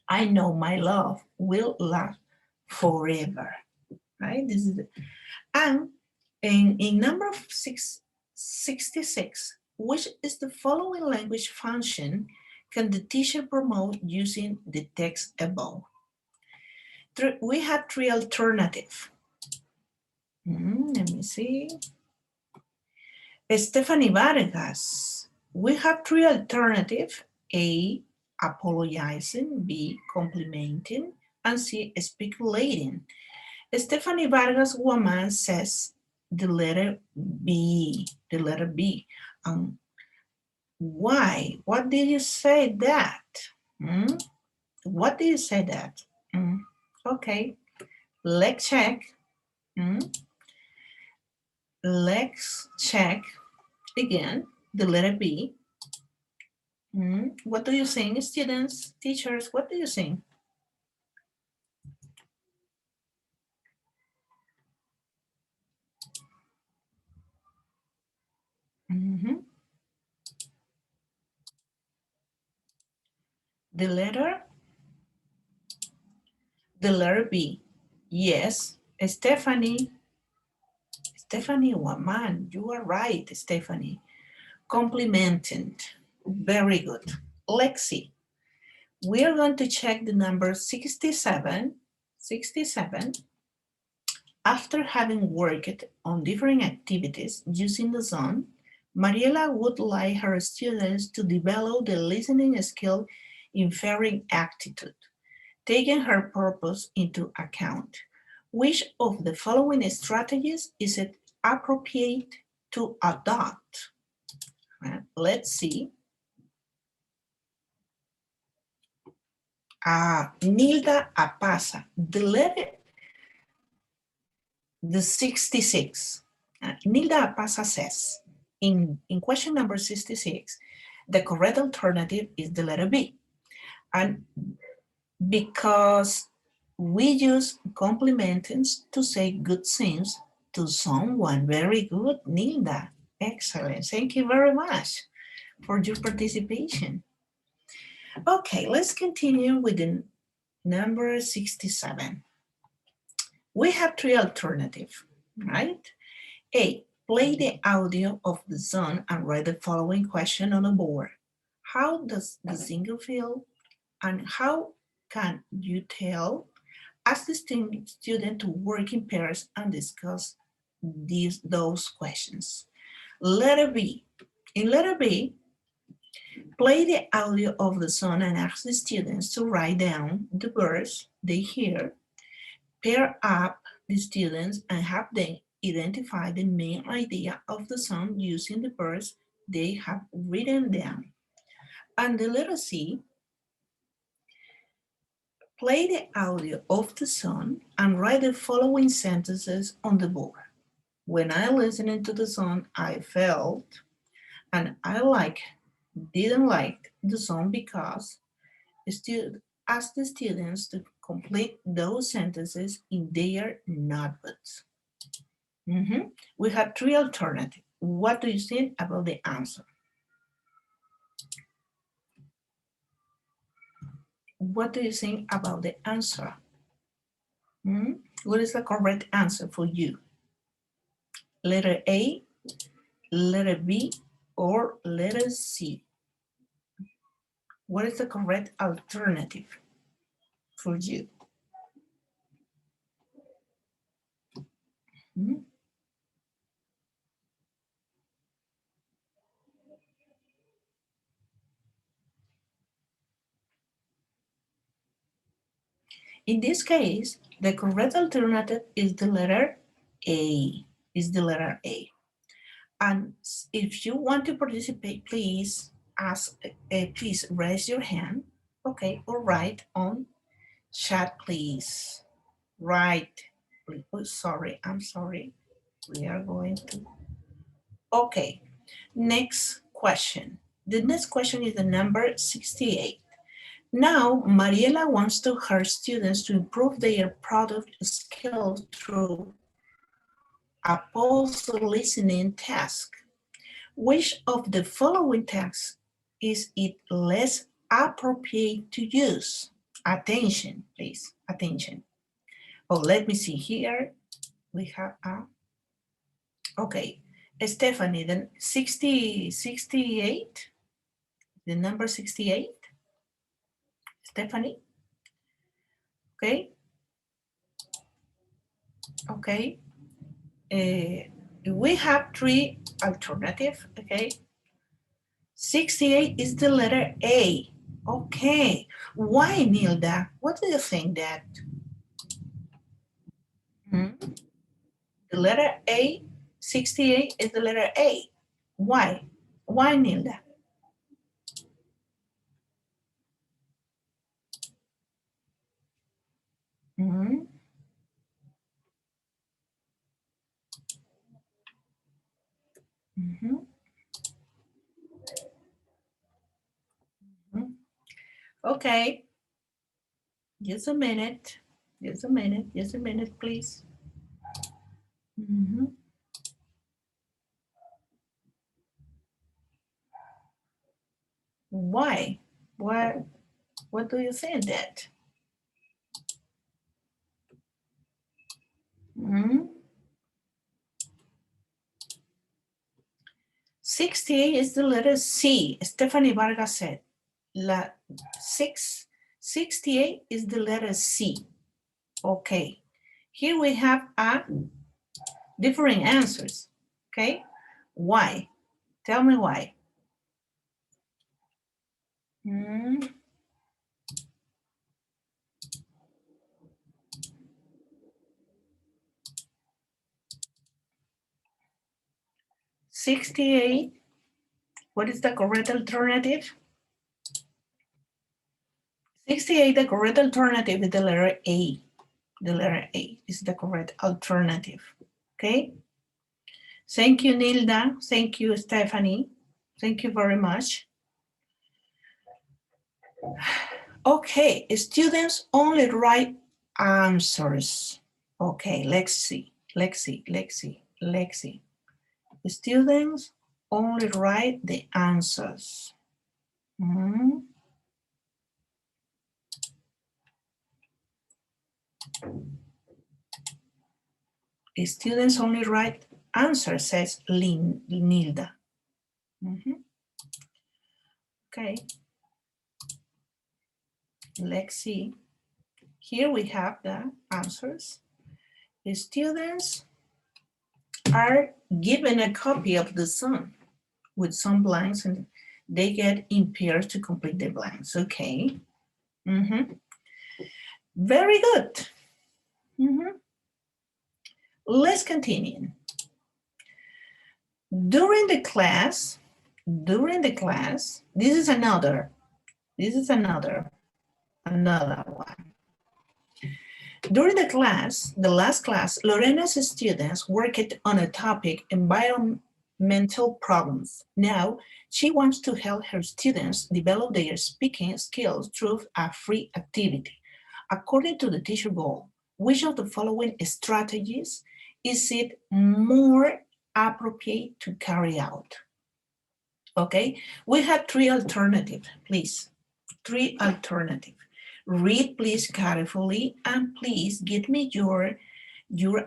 I know my love will last forever. Right? This is and in number 66, which is the following language function can the teacher promote using the text above? We have three alternatives. Let me see. Stephanie Vargas. We have three alternatives. A, apologizing. B, complimenting. And C, speculating. Stephanie Vargas woman says the letter B. The letter B. Why? What did you say that? What did you say that? Okay. Let's check. Let's check again the letter B. What do you think, students, teachers? What do you think? The letter B. Yes, Stephanie, woman, you are right, Stephanie. Complimenting. Very good. Lexi, we are going to check the number 67. After having worked on different activities using the zone, Mariela would like her students to develop the listening skill inferring attitude, taking her purpose into account. Which of the following strategies is it appropriate to adopt? Let's see. Nilda Apasa, the 66. Nilda Apasa says, in question number 66, the correct alternative is the letter B. And because we use complimentings to say good things to someone. Very good, Nilda. Excellent. Thank you very much for your participation. Okay, let's continue with the number 67. We have three alternatives. right? A, play the audio of the song and write the following question on the board. How does the singer feel? And how can you tell? Ask the student to work in pairs and discuss those questions. Letter B. In letter B, play the audio of the song and ask the students to write down the words they hear. Pair up the students and have them identify the main idea of the song using the words they have written down. And the letter C, play the audio of the song and write the following sentences on the board. When I listened to the song, I felt, and I didn't like the song because ask the students to complete those sentences in their notebooks. We have three alternatives. What do you think about the answer? What do you think about the answer? What is the correct answer for you? Letter A, letter B, or letter C? What is the correct alternative for you? In this case, the correct alternative is the letter A. And if you want to participate, please please raise your hand, okay, or write on chat, please. Write. Oh, sorry, I'm sorry. We are going to. Okay, next question. The next question is the number 68. Now, Mariela wants her students to improve their product skills through a pulse listening task. Which of the following tasks is it less appropriate to use? Attention, please, attention. Oh, let me see here. We have okay, Stephanie, then 68, the number 68, Stephanie, okay, okay. We have three alternatives, okay. 68 is the letter A, okay. Why, Nilda? What do you think that? The letter A, 68 is the letter A. Why? Why, Nilda? Okay, just a minute, please. Why? What do you think that? 68 is the letter C. Stephanie Vargas said, 68 is the letter C. Okay, here we have different answers, okay? Why? Tell me why. 68, what is the correct alternative? 68, the correct alternative is the letter A. The letter A is the correct alternative, okay? Thank you, Nilda. Thank you, Stephanie. Thank you very much. Okay, students only write answers. Okay, let's see. Students only write the answers. Students only write answer, says Nilda. Okay. Let's see. Here we have the answers. The students are given a copy of the sun with some blanks and they get in pairs to complete the blanks. Okay. Very good. Let's continue. During the class, this is another one. During the class, the last class, Lorena's students worked on a topic, environmental problems. Now, she wants to help her students develop their speaking skills through a free activity. According to the teacher goal, which of the following strategies is it more appropriate to carry out? Okay, we have three alternatives, please. Three alternatives. Read, please, carefully, and please give me your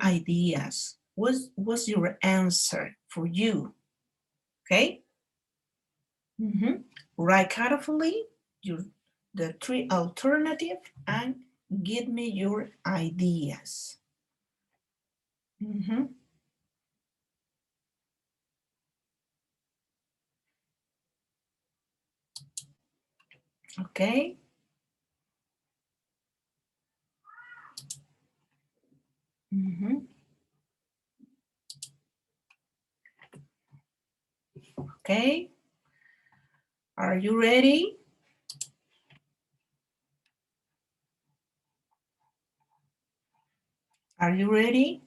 ideas. What's your answer for you? Okay. Write carefully the three alternatives and give me your ideas. Okay. Okay. Are you ready? Are you ready?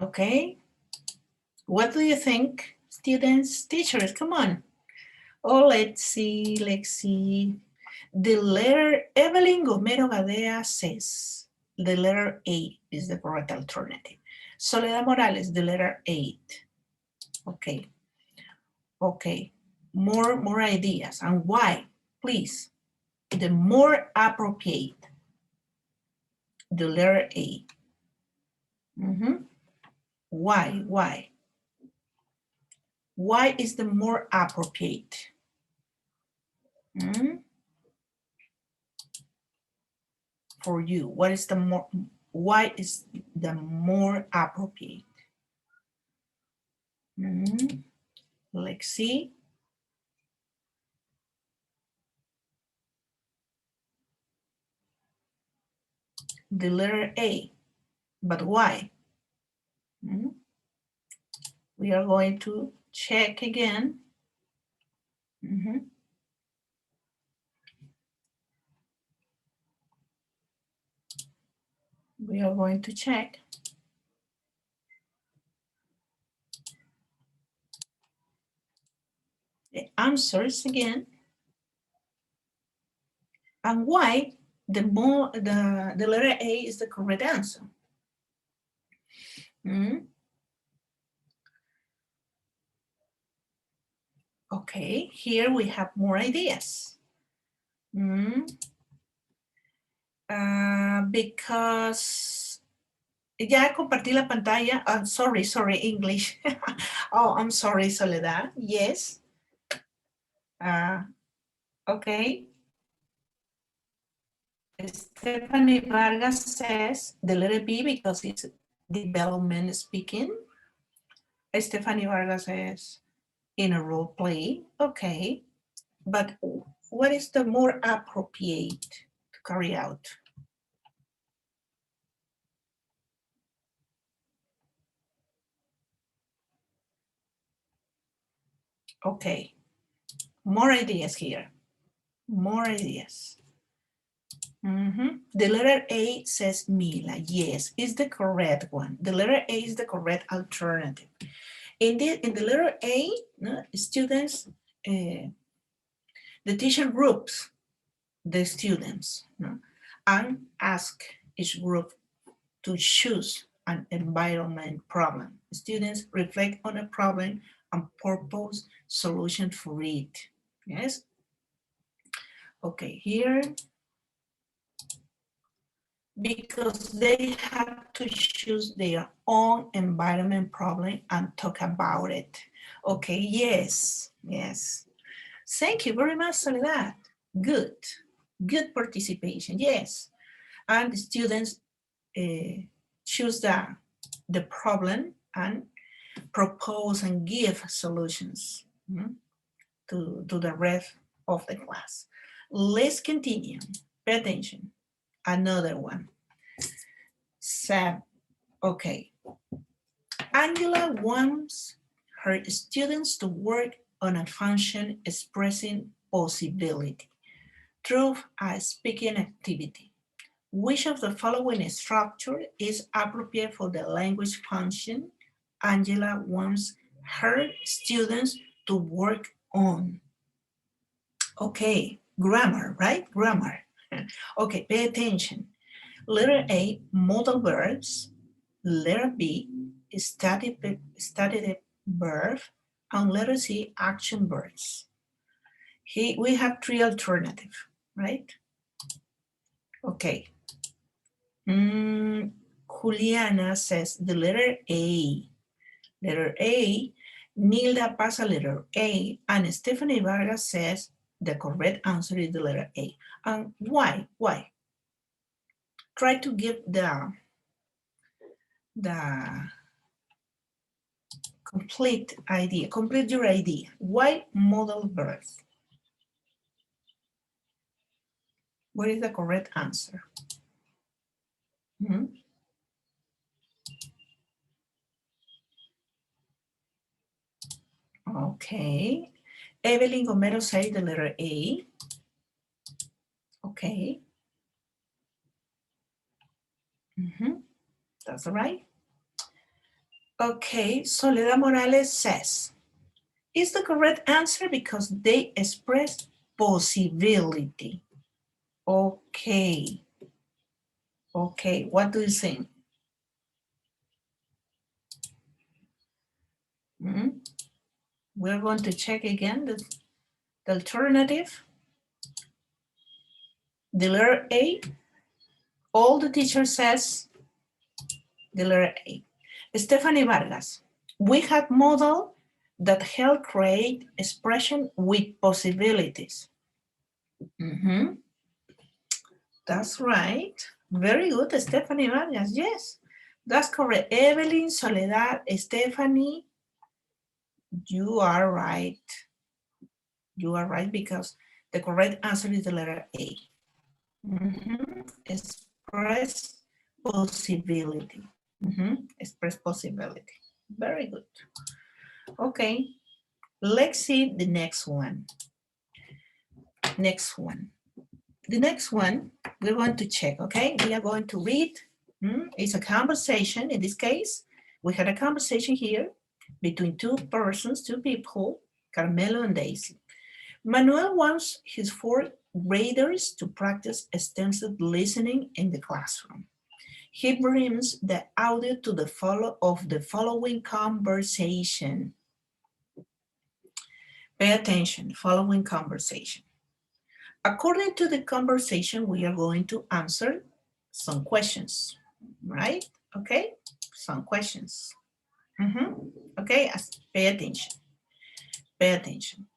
Okay. What do you think, students, teachers? Come on. Oh, let's see. The letter, Evelyn Gomero Gadea says, the letter A is the correct alternative. Soledad Morales, the letter 8. Okay. Okay. More ideas. And why? Please. The more appropriate. The letter A. Why? Why is the more appropriate? For you, why is the more appropriate? Let's see. The letter A, but why? We are going to check again. We are going to check. The answers again. And why the letter A is the correct answer. Okay, here we have more ideas. Because ya compartí la pantalla. I'm sorry, English. Oh, I'm sorry, Soledad. Yes. Okay. Stephanie Vargas says the letter B because it's development speaking. Stephanie Vargas says in a role play. Okay. But what is the more appropriate to carry out? Okay. More ideas here. More ideas. The letter A says Mila. Yes, is the correct one. The letter A is the correct alternative. In the letter A, students, the teacher groups the students and ask each group to choose an environment problem. Students reflect on a problem and propose solution for it. Yes. Okay, here, because they have to choose their own environment problem and talk about it. Okay, yes, yes. Thank you very much, Soledad. Good, good participation, yes. And the students choose the problem and propose and give solutions to the rest of the class. Let's continue. Pay attention. Another one. So, okay. Angela wants her students to work on a function expressing possibility through a speaking activity. Which of the following structure is appropriate for the language function Angela wants her students to work on? Okay, grammar, right? Grammar. Okay, pay attention. Letter A, modal verbs. Letter B, static verb. And letter C, action verbs. We have three alternatives, right? Okay. Juliana says the letter A. Letter A. Nilda pasa letter A. And Stephanie Vargas says the correct answer is the letter A. And why? Why? Try to give the complete idea, complete your idea. Why modal verbs? What is the correct answer? Okay. Evelyn Gomero says the letter A. Okay. That's right. Okay, Soledad Morales says, is the correct answer because they express possibility. Okay. Okay, what do you think? We're going to check again the alternative. The letter A, all the teacher says the letter A. Stephanie Vargas, we have model that help create expression with possibilities. That's right. Very good, Stephanie Vargas. Yes, that's correct. Evelyn, Soledad, Stephanie, you are right. You are right because the correct answer is the letter A. Express possibility. Express possibility. Very good. Okay, let's see the next one. Next one. The next one, we're going to check, okay? We are going to read. It's a conversation. In this case, we had a conversation here between two persons, two people, Carmelo and Daisy. Manuel wants his 4th graders to practice extensive listening in the classroom. He brings the audio to the following conversation. Pay attention, following conversation. According to the conversation, we are going to answer some questions, right? Okay, some questions. Okay, pay attention. Pay attention.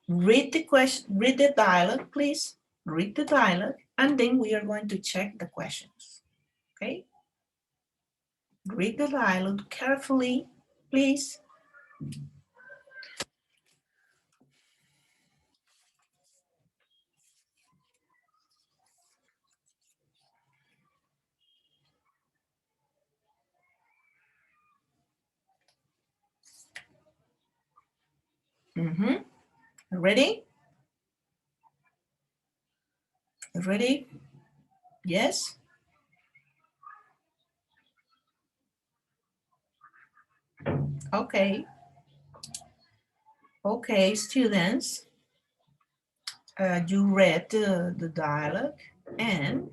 Read the question, read the dialogue, please. Read the dialogue, and then we are going to check the questions. Okay? Read the dialogue carefully, please. Ready? Ready? Yes? Okay. Okay, students, you read the dialogue, and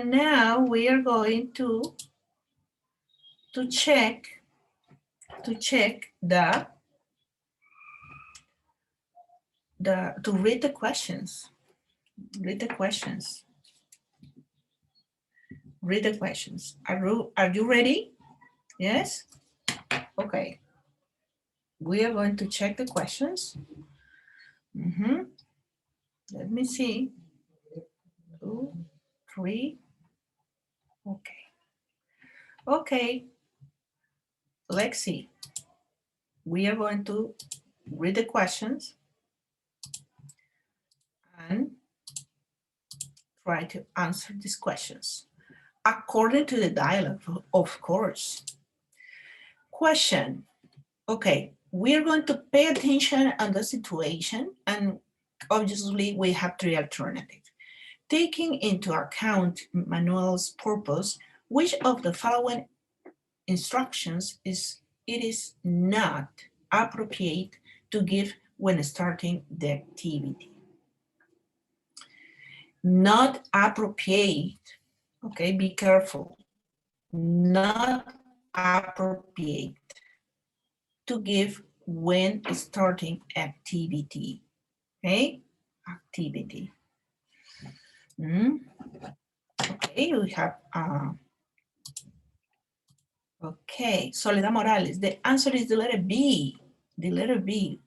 now we are going to check the to read the questions. Read the questions. Read the questions. Are you ready? Yes? Okay. We are going to check the questions. Let me see. 2, 3. Okay. Okay. Let's see. We are going to read the questions and try to answer these questions according to the dialogue, of course. Question. Okay, we are going to pay attention on the situation, and obviously we have 3 alternatives. Taking into account manual's purpose, which of the following instructions is not appropriate to give when starting the activity? Not appropriate, okay, be careful. Not appropriate to give when starting activity, okay? Activity. Okay, we have, okay, Soledad Morales, the answer is the letter B, the letter B.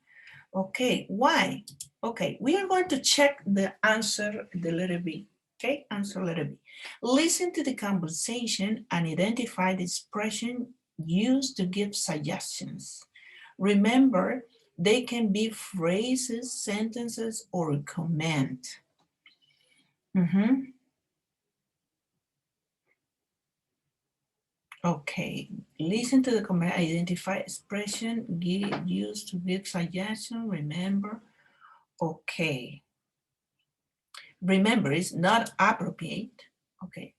Okay, why? Okay, we are going to check the answer, the letter B. Okay, answer letter B. Listen to the conversation and identify the expression used to give suggestions. Remember, they can be phrases, sentences, or a comment. Okay, listen to the comment, identify expression used to give suggestion, remember. Okay. Remember, it's not appropriate. Okay.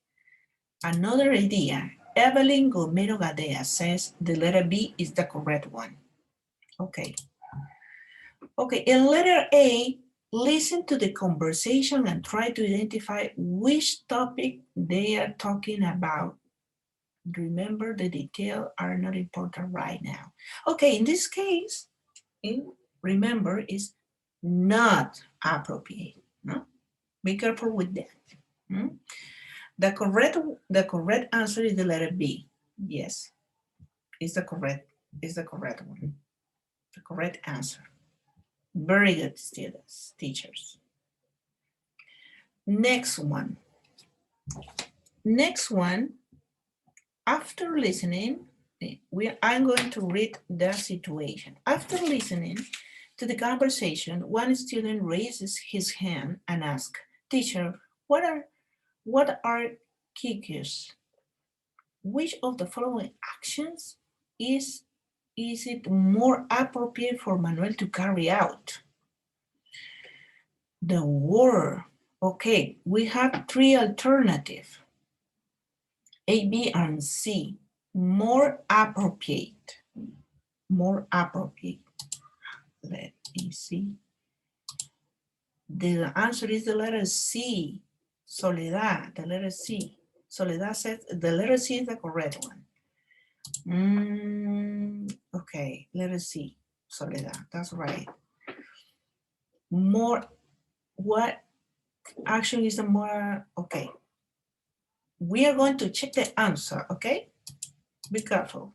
Another idea, Evelyn Gomero Gadea says the letter B is the correct one. Okay. Okay, in letter A, listen to the conversation and try to identify which topic they are talking about. Remember, the details are not important right now. Okay, in this case, remember, is not appropriate. No? Be careful with that. The correct answer is the letter B. Yes, is the correct one. The correct answer. Very good, students, teachers. Next one. Next one. After listening, I'm going to read the situation. After listening to the conversation, one student raises his hand and asks, "Teacher, what are ciclos? Which of the following actions is it more appropriate for Manuel to carry out?" The word. Okay, we have 3 alternatives. A, B, and C. More appropriate. More appropriate. Let me see. The answer is the letter C. Soledad, the letter C. Soledad says the letter C is the correct one. Okay, letter C. Soledad, that's right. More, what action is the more, okay. We are going to check the answer, okay? Be careful.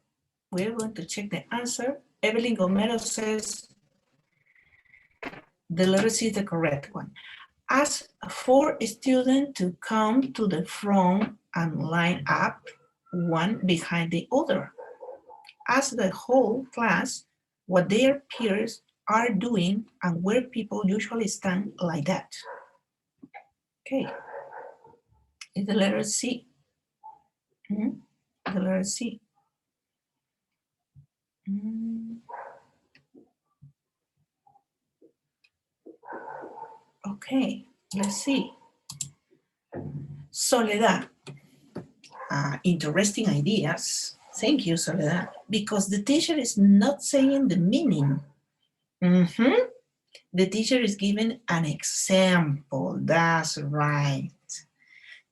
We are going to check the answer. Evelyn Gomero says the letter C is the correct one. Ask for a student to come to the front and line up one behind the other. Ask the whole class what their peers are doing and where people usually stand like that. Okay, it's the letter C. The letter C. Okay, let's see. Soledad. Interesting ideas. Thank you, Soledad. Because the teacher is not saying the meaning. The teacher is giving an example. That's right.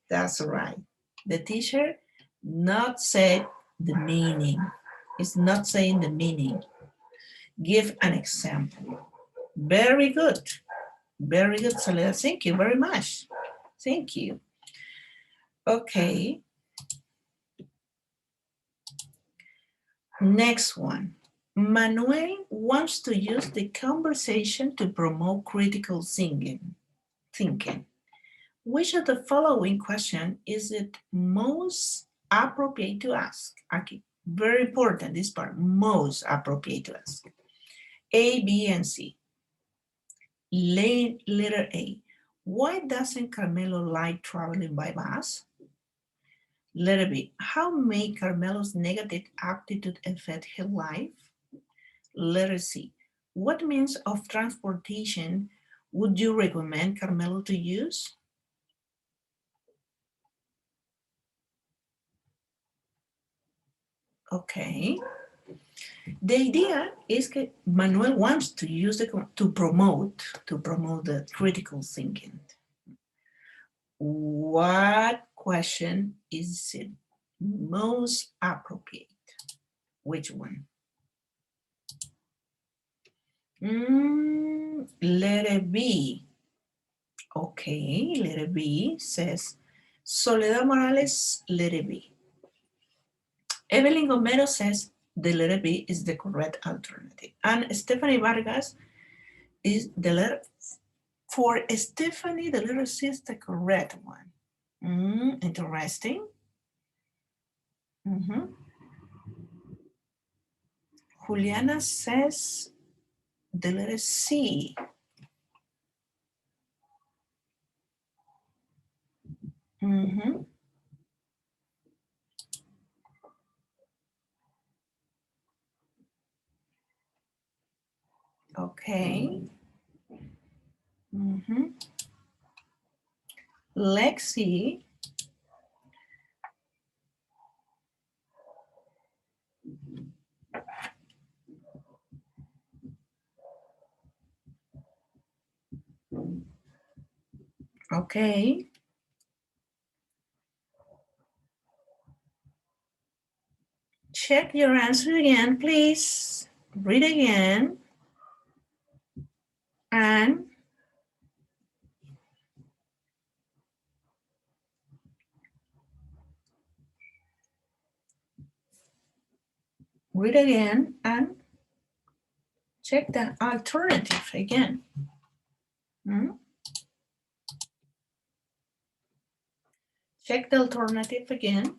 That's right. The teacher not said the meaning. It's not saying the meaning. Give an example. Very good. Very good, Soledad. Thank you very much. Thank you. Okay. Next one. Manuel wants to use the conversation to promote critical thinking. Which of the following question is it most appropriate to ask? Okay, very important, this part, most appropriate to ask. A, B, and C. Letter A, why doesn't Carmelo like traveling by bus? Letter B, how may Carmelo's negative attitude affect his life? Letter C, what means of transportation would you recommend Carmelo to use? Okay. The idea is that Manuel wants to use to promote the critical thinking. What question is it most appropriate? Which one? Letter B. Okay, letter B says Soledad Morales, letter B. Evelyn Gomero says the letter B is the correct alternative. And Stephanie Vargas is the letter, for Stephanie, the letter C is the correct one. Interesting. Juliana says the letter C. Okay. Lexi. Okay. Check your answer again, please. Read again. And read again and check the alternative again. Check the alternative again.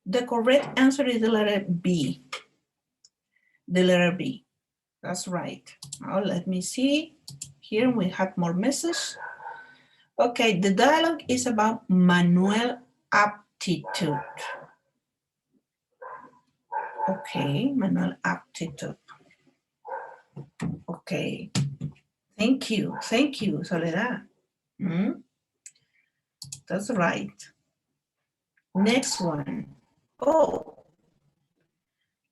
The correct answer is the letter B. The letter B. That's right. Now let me see. Here we have more messages. Okay, the dialogue is about Manuel aptitude. Okay, Manuel aptitude. Okay. Thank you, Soledad. That's right. Next one. Oh,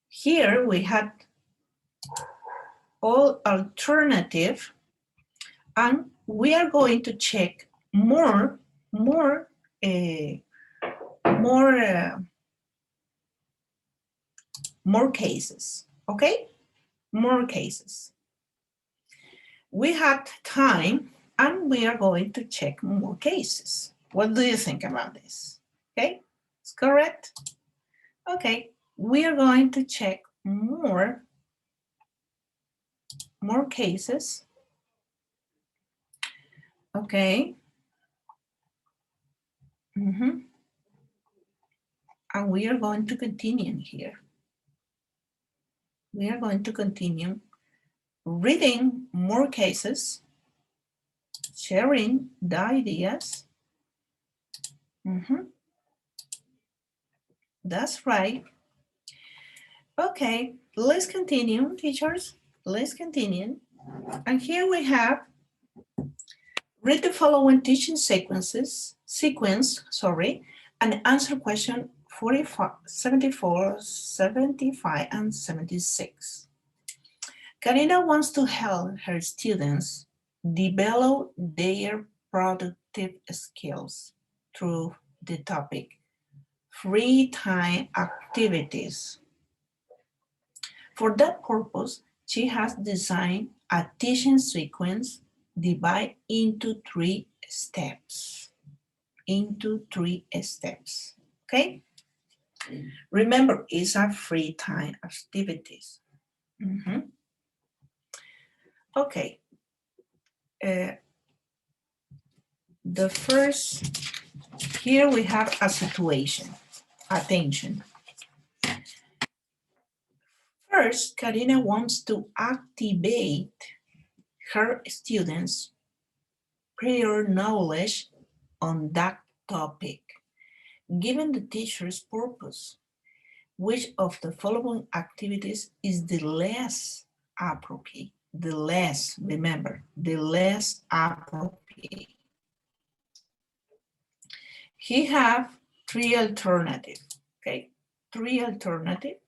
here we had all alternative, and we are going to check more cases, okay? More cases. We had time, and we are going to check more cases. What do you think about this? Okay, it's correct? Okay, we are going to check more cases. Okay. And we are going to continue here. We are going to continue reading more cases, sharing the ideas. That's right. Okay, let's continue, teachers. Let's continue. And here we have read the following teaching sequence, and answer question 44, 74, 75, and 76. Karina wants to help her students develop their productive skills through the topic free time activities. For that purpose, she has designed a teaching sequence divided into 3 steps. Okay? Remember, it's a free time activities. Okay. The first, here we have a situation. Attention. First, Karina wants to activate her students' prior knowledge on that topic. Given the teacher's purpose, which of the following activities is the less appropriate? The less, remember, the less appropriate. He have 3 alternatives, okay? 3 alternatives.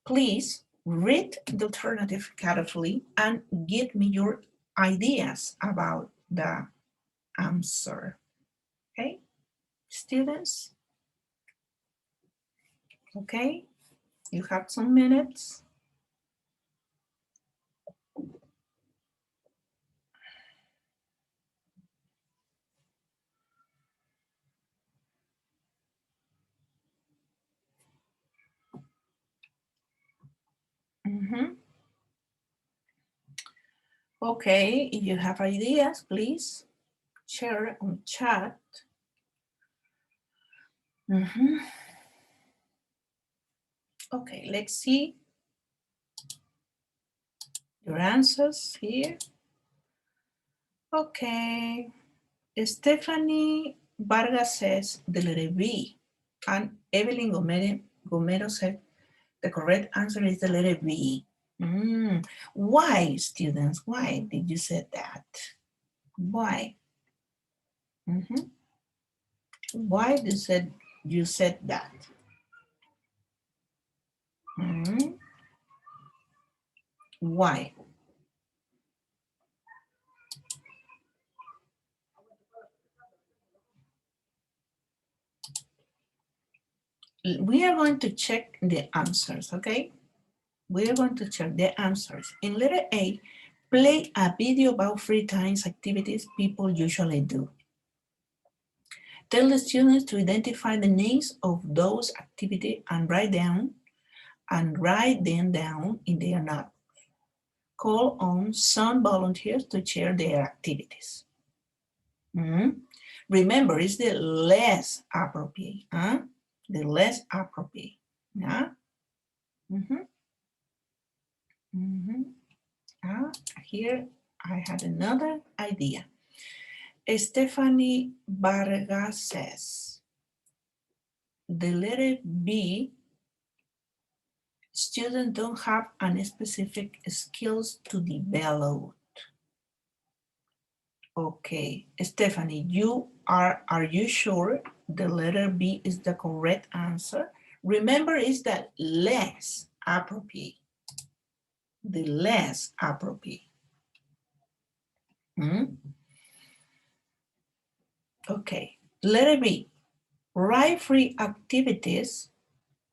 Please read the alternative carefully and give me your ideas about the answer, okay? Students, okay? You have some minutes. Okay, if you have ideas, please share on chat. Okay, let's see your answers here. Okay, Stephanie Vargas says the letter B, and Evelyn Gomero said the correct answer is the letter B. Why, students? Why did you say that? Why? Why did you said that? Why? We are going to check the answers, okay? We are going to check the answers. In letter A, play a video about free times activities people usually do. Tell the students to identify the names of those activities and write them down in their notebook. Call on some volunteers to share their activities. Remember, it's the less appropriate, the less appropriate. Yeah. Here I had another idea. Stephanie Vargas says the letter B, students don't have any specific skills to develop. Okay, Stephanie, are you sure the letter B is the correct answer? Remember, it's the less appropriate. The less appropriate. Okay, letter B, write free activities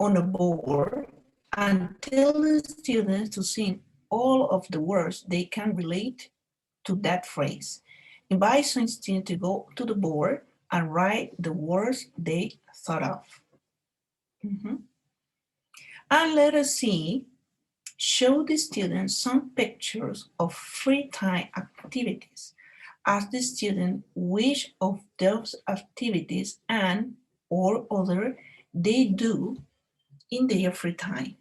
on a board and tell the students to sing all of the words they can relate to that phrase. Invite some students to go to the board and write the words they thought of. And let us see, show the students some pictures of free time activities. Ask the student which of those activities and or other they do in their free time.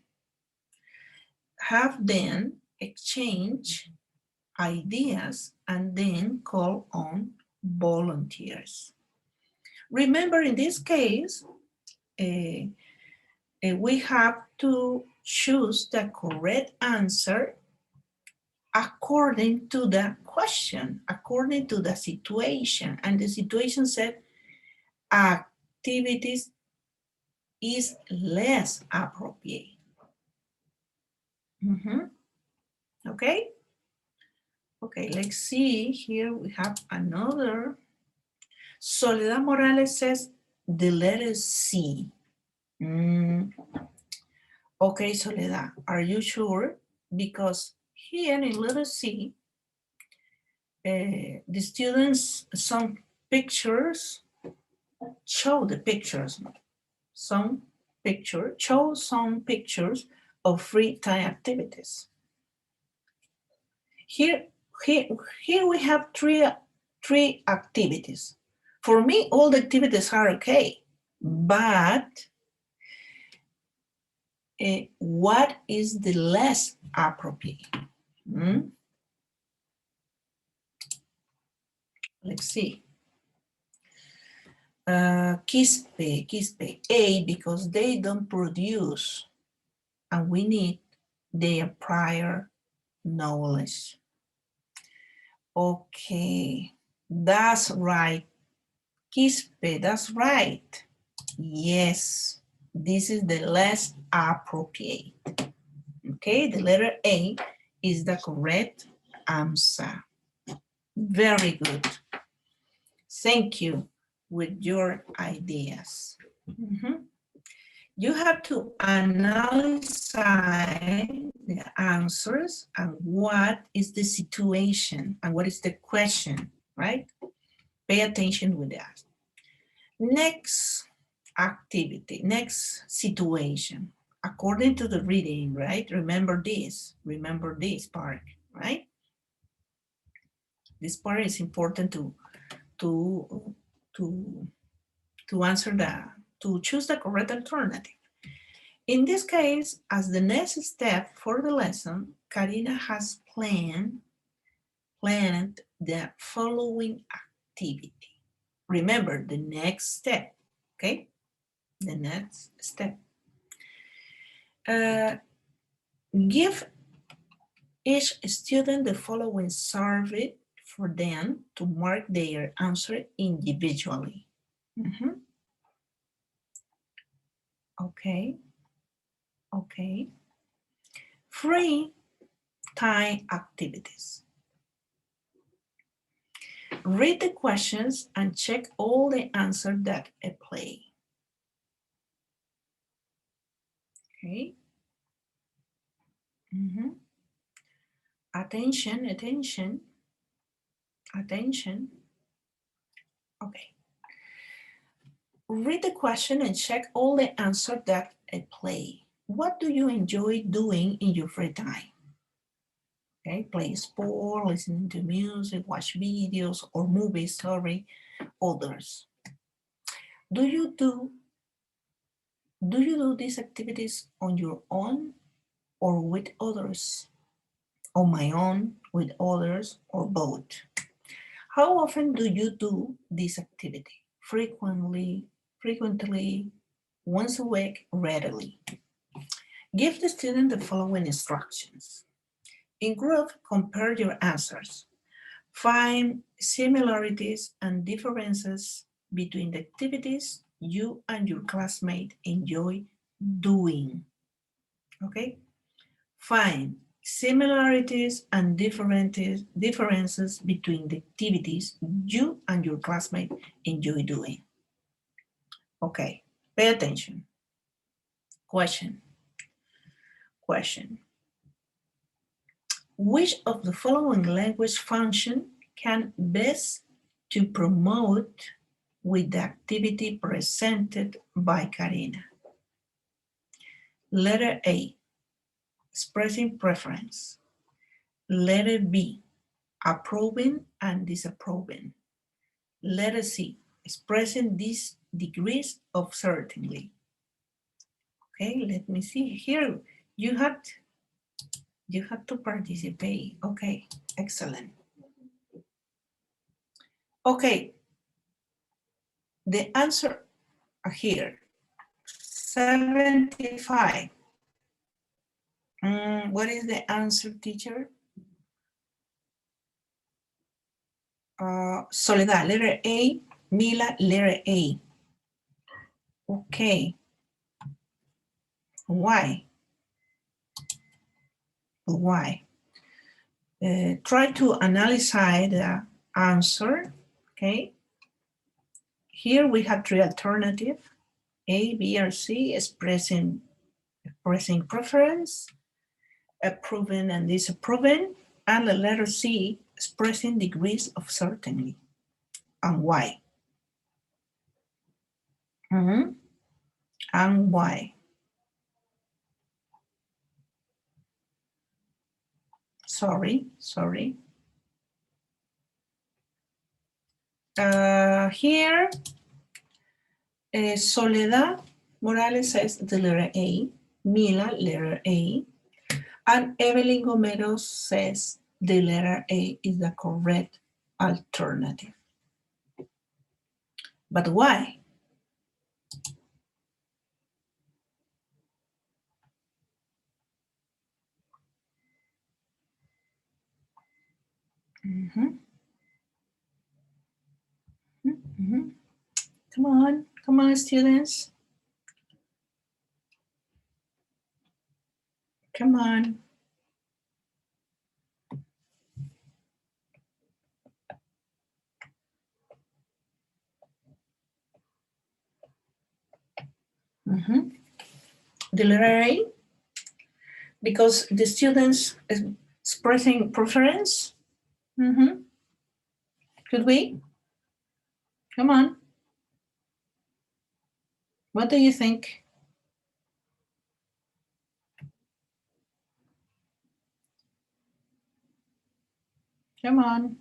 Have them exchange ideas and then call on volunteers. Remember, in this case, we have to choose the correct answer according to the question, according to the situation. And the situation said activities is less appropriate. Okay? Okay, let's see. Here we have another. Soledad Morales says the letter C. Okay, Soledad, are you sure? Because here in letter C, the students, some pictures, show the pictures, show some pictures of free time activities. Here we have three activities. For me, all the activities are okay, but what is the less appropriate? Let's see. Quispe, A, because they don't produce, and we need their prior knowledge. Okay, that's right. Quispe, that's right. Yes, this is the less appropriate. Okay, the letter A is the correct answer. Very good. Thank you with your ideas. You have to analyze the answers and what is the situation and what is the question, right? Pay attention with that. Next activity, next situation, according to the reading, right? Remember this part, right? This part is important to answer to choose the correct alternative. In this case, as the next step for the lesson, Karina has planned the following activity. Remember the next step, okay? The next step. Give each student the following survey for them to mark their answer individually. Okay. Free time activities. Read the questions and check all the answers that apply. Okay. Attention. Okay. Read the question and check all the answers that apply. What do you enjoy doing in your free time? Okay, play sport, listening to music, watch videos or movies, others. Do you do these activities on your own or with others? On my own, with others, or both? How often do you do this activity? Frequently, once a week, rarely. Give the student the following instructions. In group, compare your answers. Find similarities and differences between the activities you and your classmate enjoy doing. Okay? Find similarities and differences between the activities you and your classmate enjoy doing. Okay, pay attention. Question. Which of the following language function can best to promote with the activity presented by Karina? Letter A, expressing preference. Letter B, approving and disapproving. Letter C, expressing these degrees of certainty. Okay, let me see here. You have to participate. Okay, excellent. Okay, the answer are here. 75. What is the answer, teacher? Soledad, letter A. Mila, letter A. Okay. Why? Try to analyze the answer, okay? Here we have three alternatives, A, B, or C, expressing preference, approving and disapproving, and the letter C, expressing degrees of certainty, and why. And why. Sorry. Here, Soledad Morales says the letter A, Mila, letter A, and Evelyn Gomero says the letter A is the correct alternative. But why? Come on, students. Come on. The letter A, because the students is expressing preference. Could we? Come on. What do you think? Come on.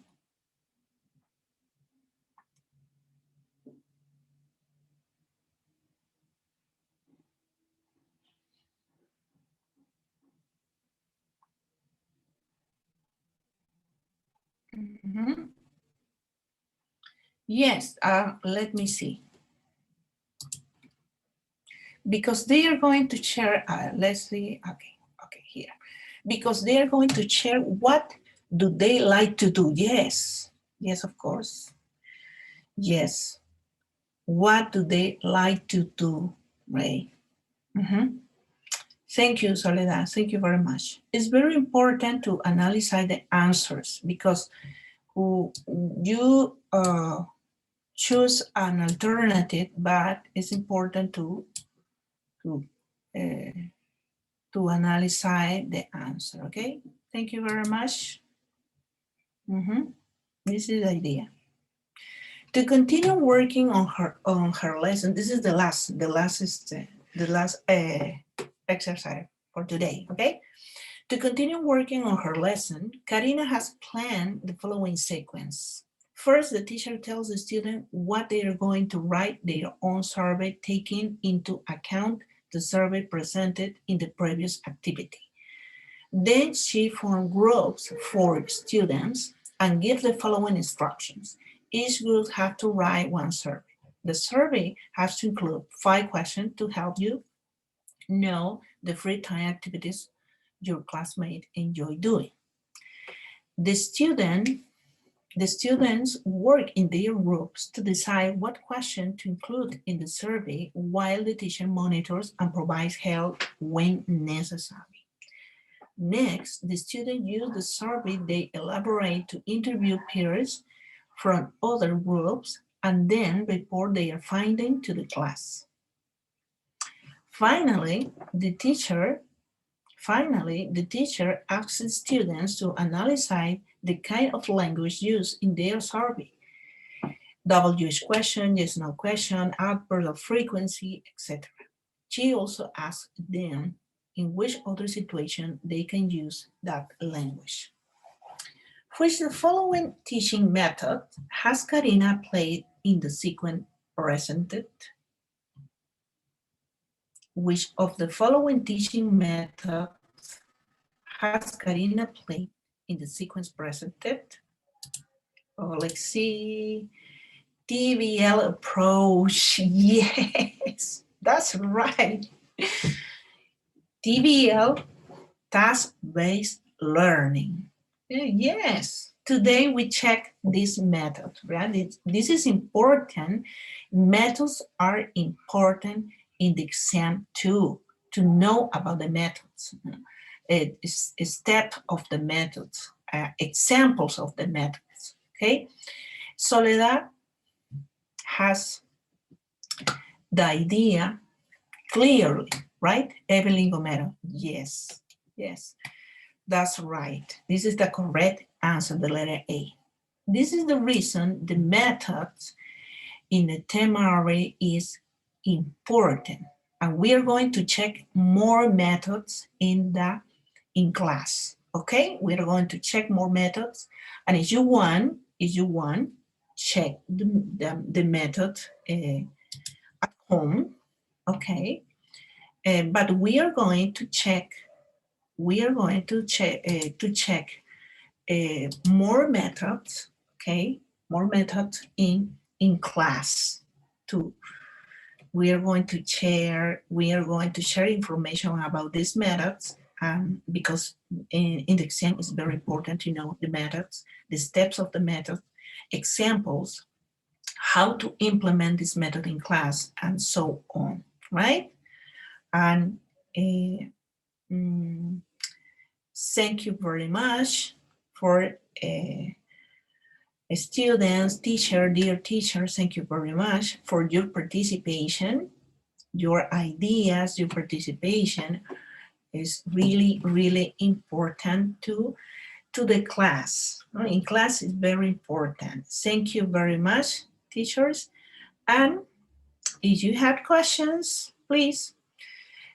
Yes, let me see. Because they are going to share, let's see, okay, here. Because they are going to share what do they like to do. Yes, of course. Yes. What do they like to do, Ray? Thank you, Soledad. Thank you very much. It's very important to analyze the answers because you choose an alternative, but it's important to analyze the answer, okay? Thank you very much. This is the idea. To continue working on her lesson, this is the last exercise for today, okay? To continue working on her lesson, Karina has planned the following sequence. First, the teacher tells the student what they are going to write their own survey, taking into account the survey presented in the previous activity. Then she forms groups for students and gives the following instructions. Each group has to write one survey. The survey has to include 5 questions to help you know the free time activities your classmates enjoy doing. The students work in their groups to decide what question to include in the survey while the teacher monitors and provides help when necessary. Next, the students use the survey they elaborate to interview peers from other groups and then report their findings to the class. Finally, the teacher asks students to analyze the kind of language used in their survey. WH question, yes, no question, outburst of frequency, etc. She also asks them in which other situation they can use that language. Which the following teaching method has Karina played in the sequence presented? Which of the following teaching methods has Karina played in the sequence presented? Oh, let's see. TBL approach. Yes, that's right. TBL, task-based learning. Yes, today we check this method, right? This is important. Methods are important in the exam too, to know about the methods. A step of the methods, examples of the methods, okay? Soledad has the idea clearly, right? Evelyn Gomero, yes, yes, that's right. This is the correct answer, the letter A. This is the reason the methods in the thematic is important. And we are going to check more methods in class. Okay, we're going to check more methods. And if you want, check the method at home. Okay. But we are going to check more methods, okay, more methods in class too. We are going to share information about these methods, because in the exam it's very important to know the methods, the steps of the method, examples, how to implement this method in class, and so on, right? And thank you very much for students, dear teachers, thank you very much for your participation, your ideas, your participation is really, really important to the class. In class is very important. Thank you very much, teachers. And if you have questions, please.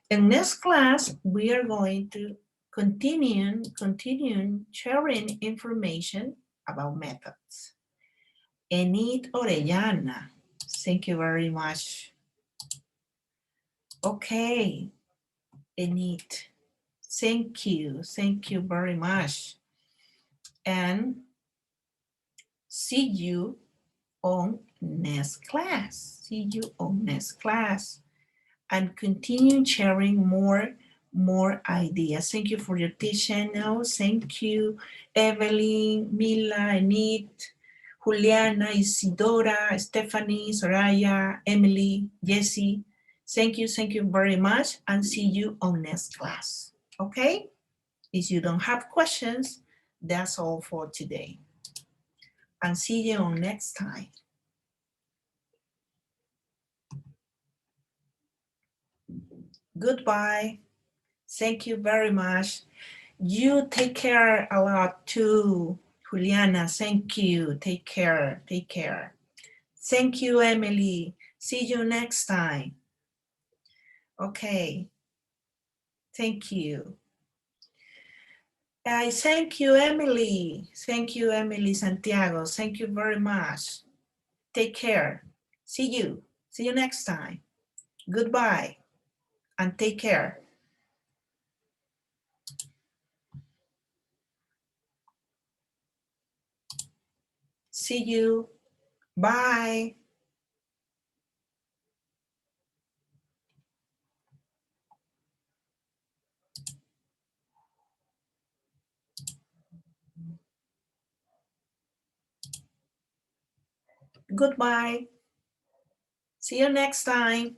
In next class, we are going to continue sharing information about methods. Enid Orellana, thank you very much. Okay, Enid, thank you very much. And see you on next class. See you on next class. And continue sharing more ideas. Thank you for your teaching now. Thank you, Evelyn, Mila, Enid, Juliana, Isidora, Stephanie, Soraya, Emily, Jessie. Thank you very much, and see you on next class. Okay? If you don't have questions, that's all for today. And see you on next time. Goodbye. Thank you very much. You take care a lot too, Juliana. Thank you. Take care. Thank you, Emily. See you next time. Okay. Thank you. I thank you, Emily. Thank you, Emily Santiago. Thank you very much. Take care. See you. See you next time. Goodbye and take care. See you. Bye. Goodbye. See you next time.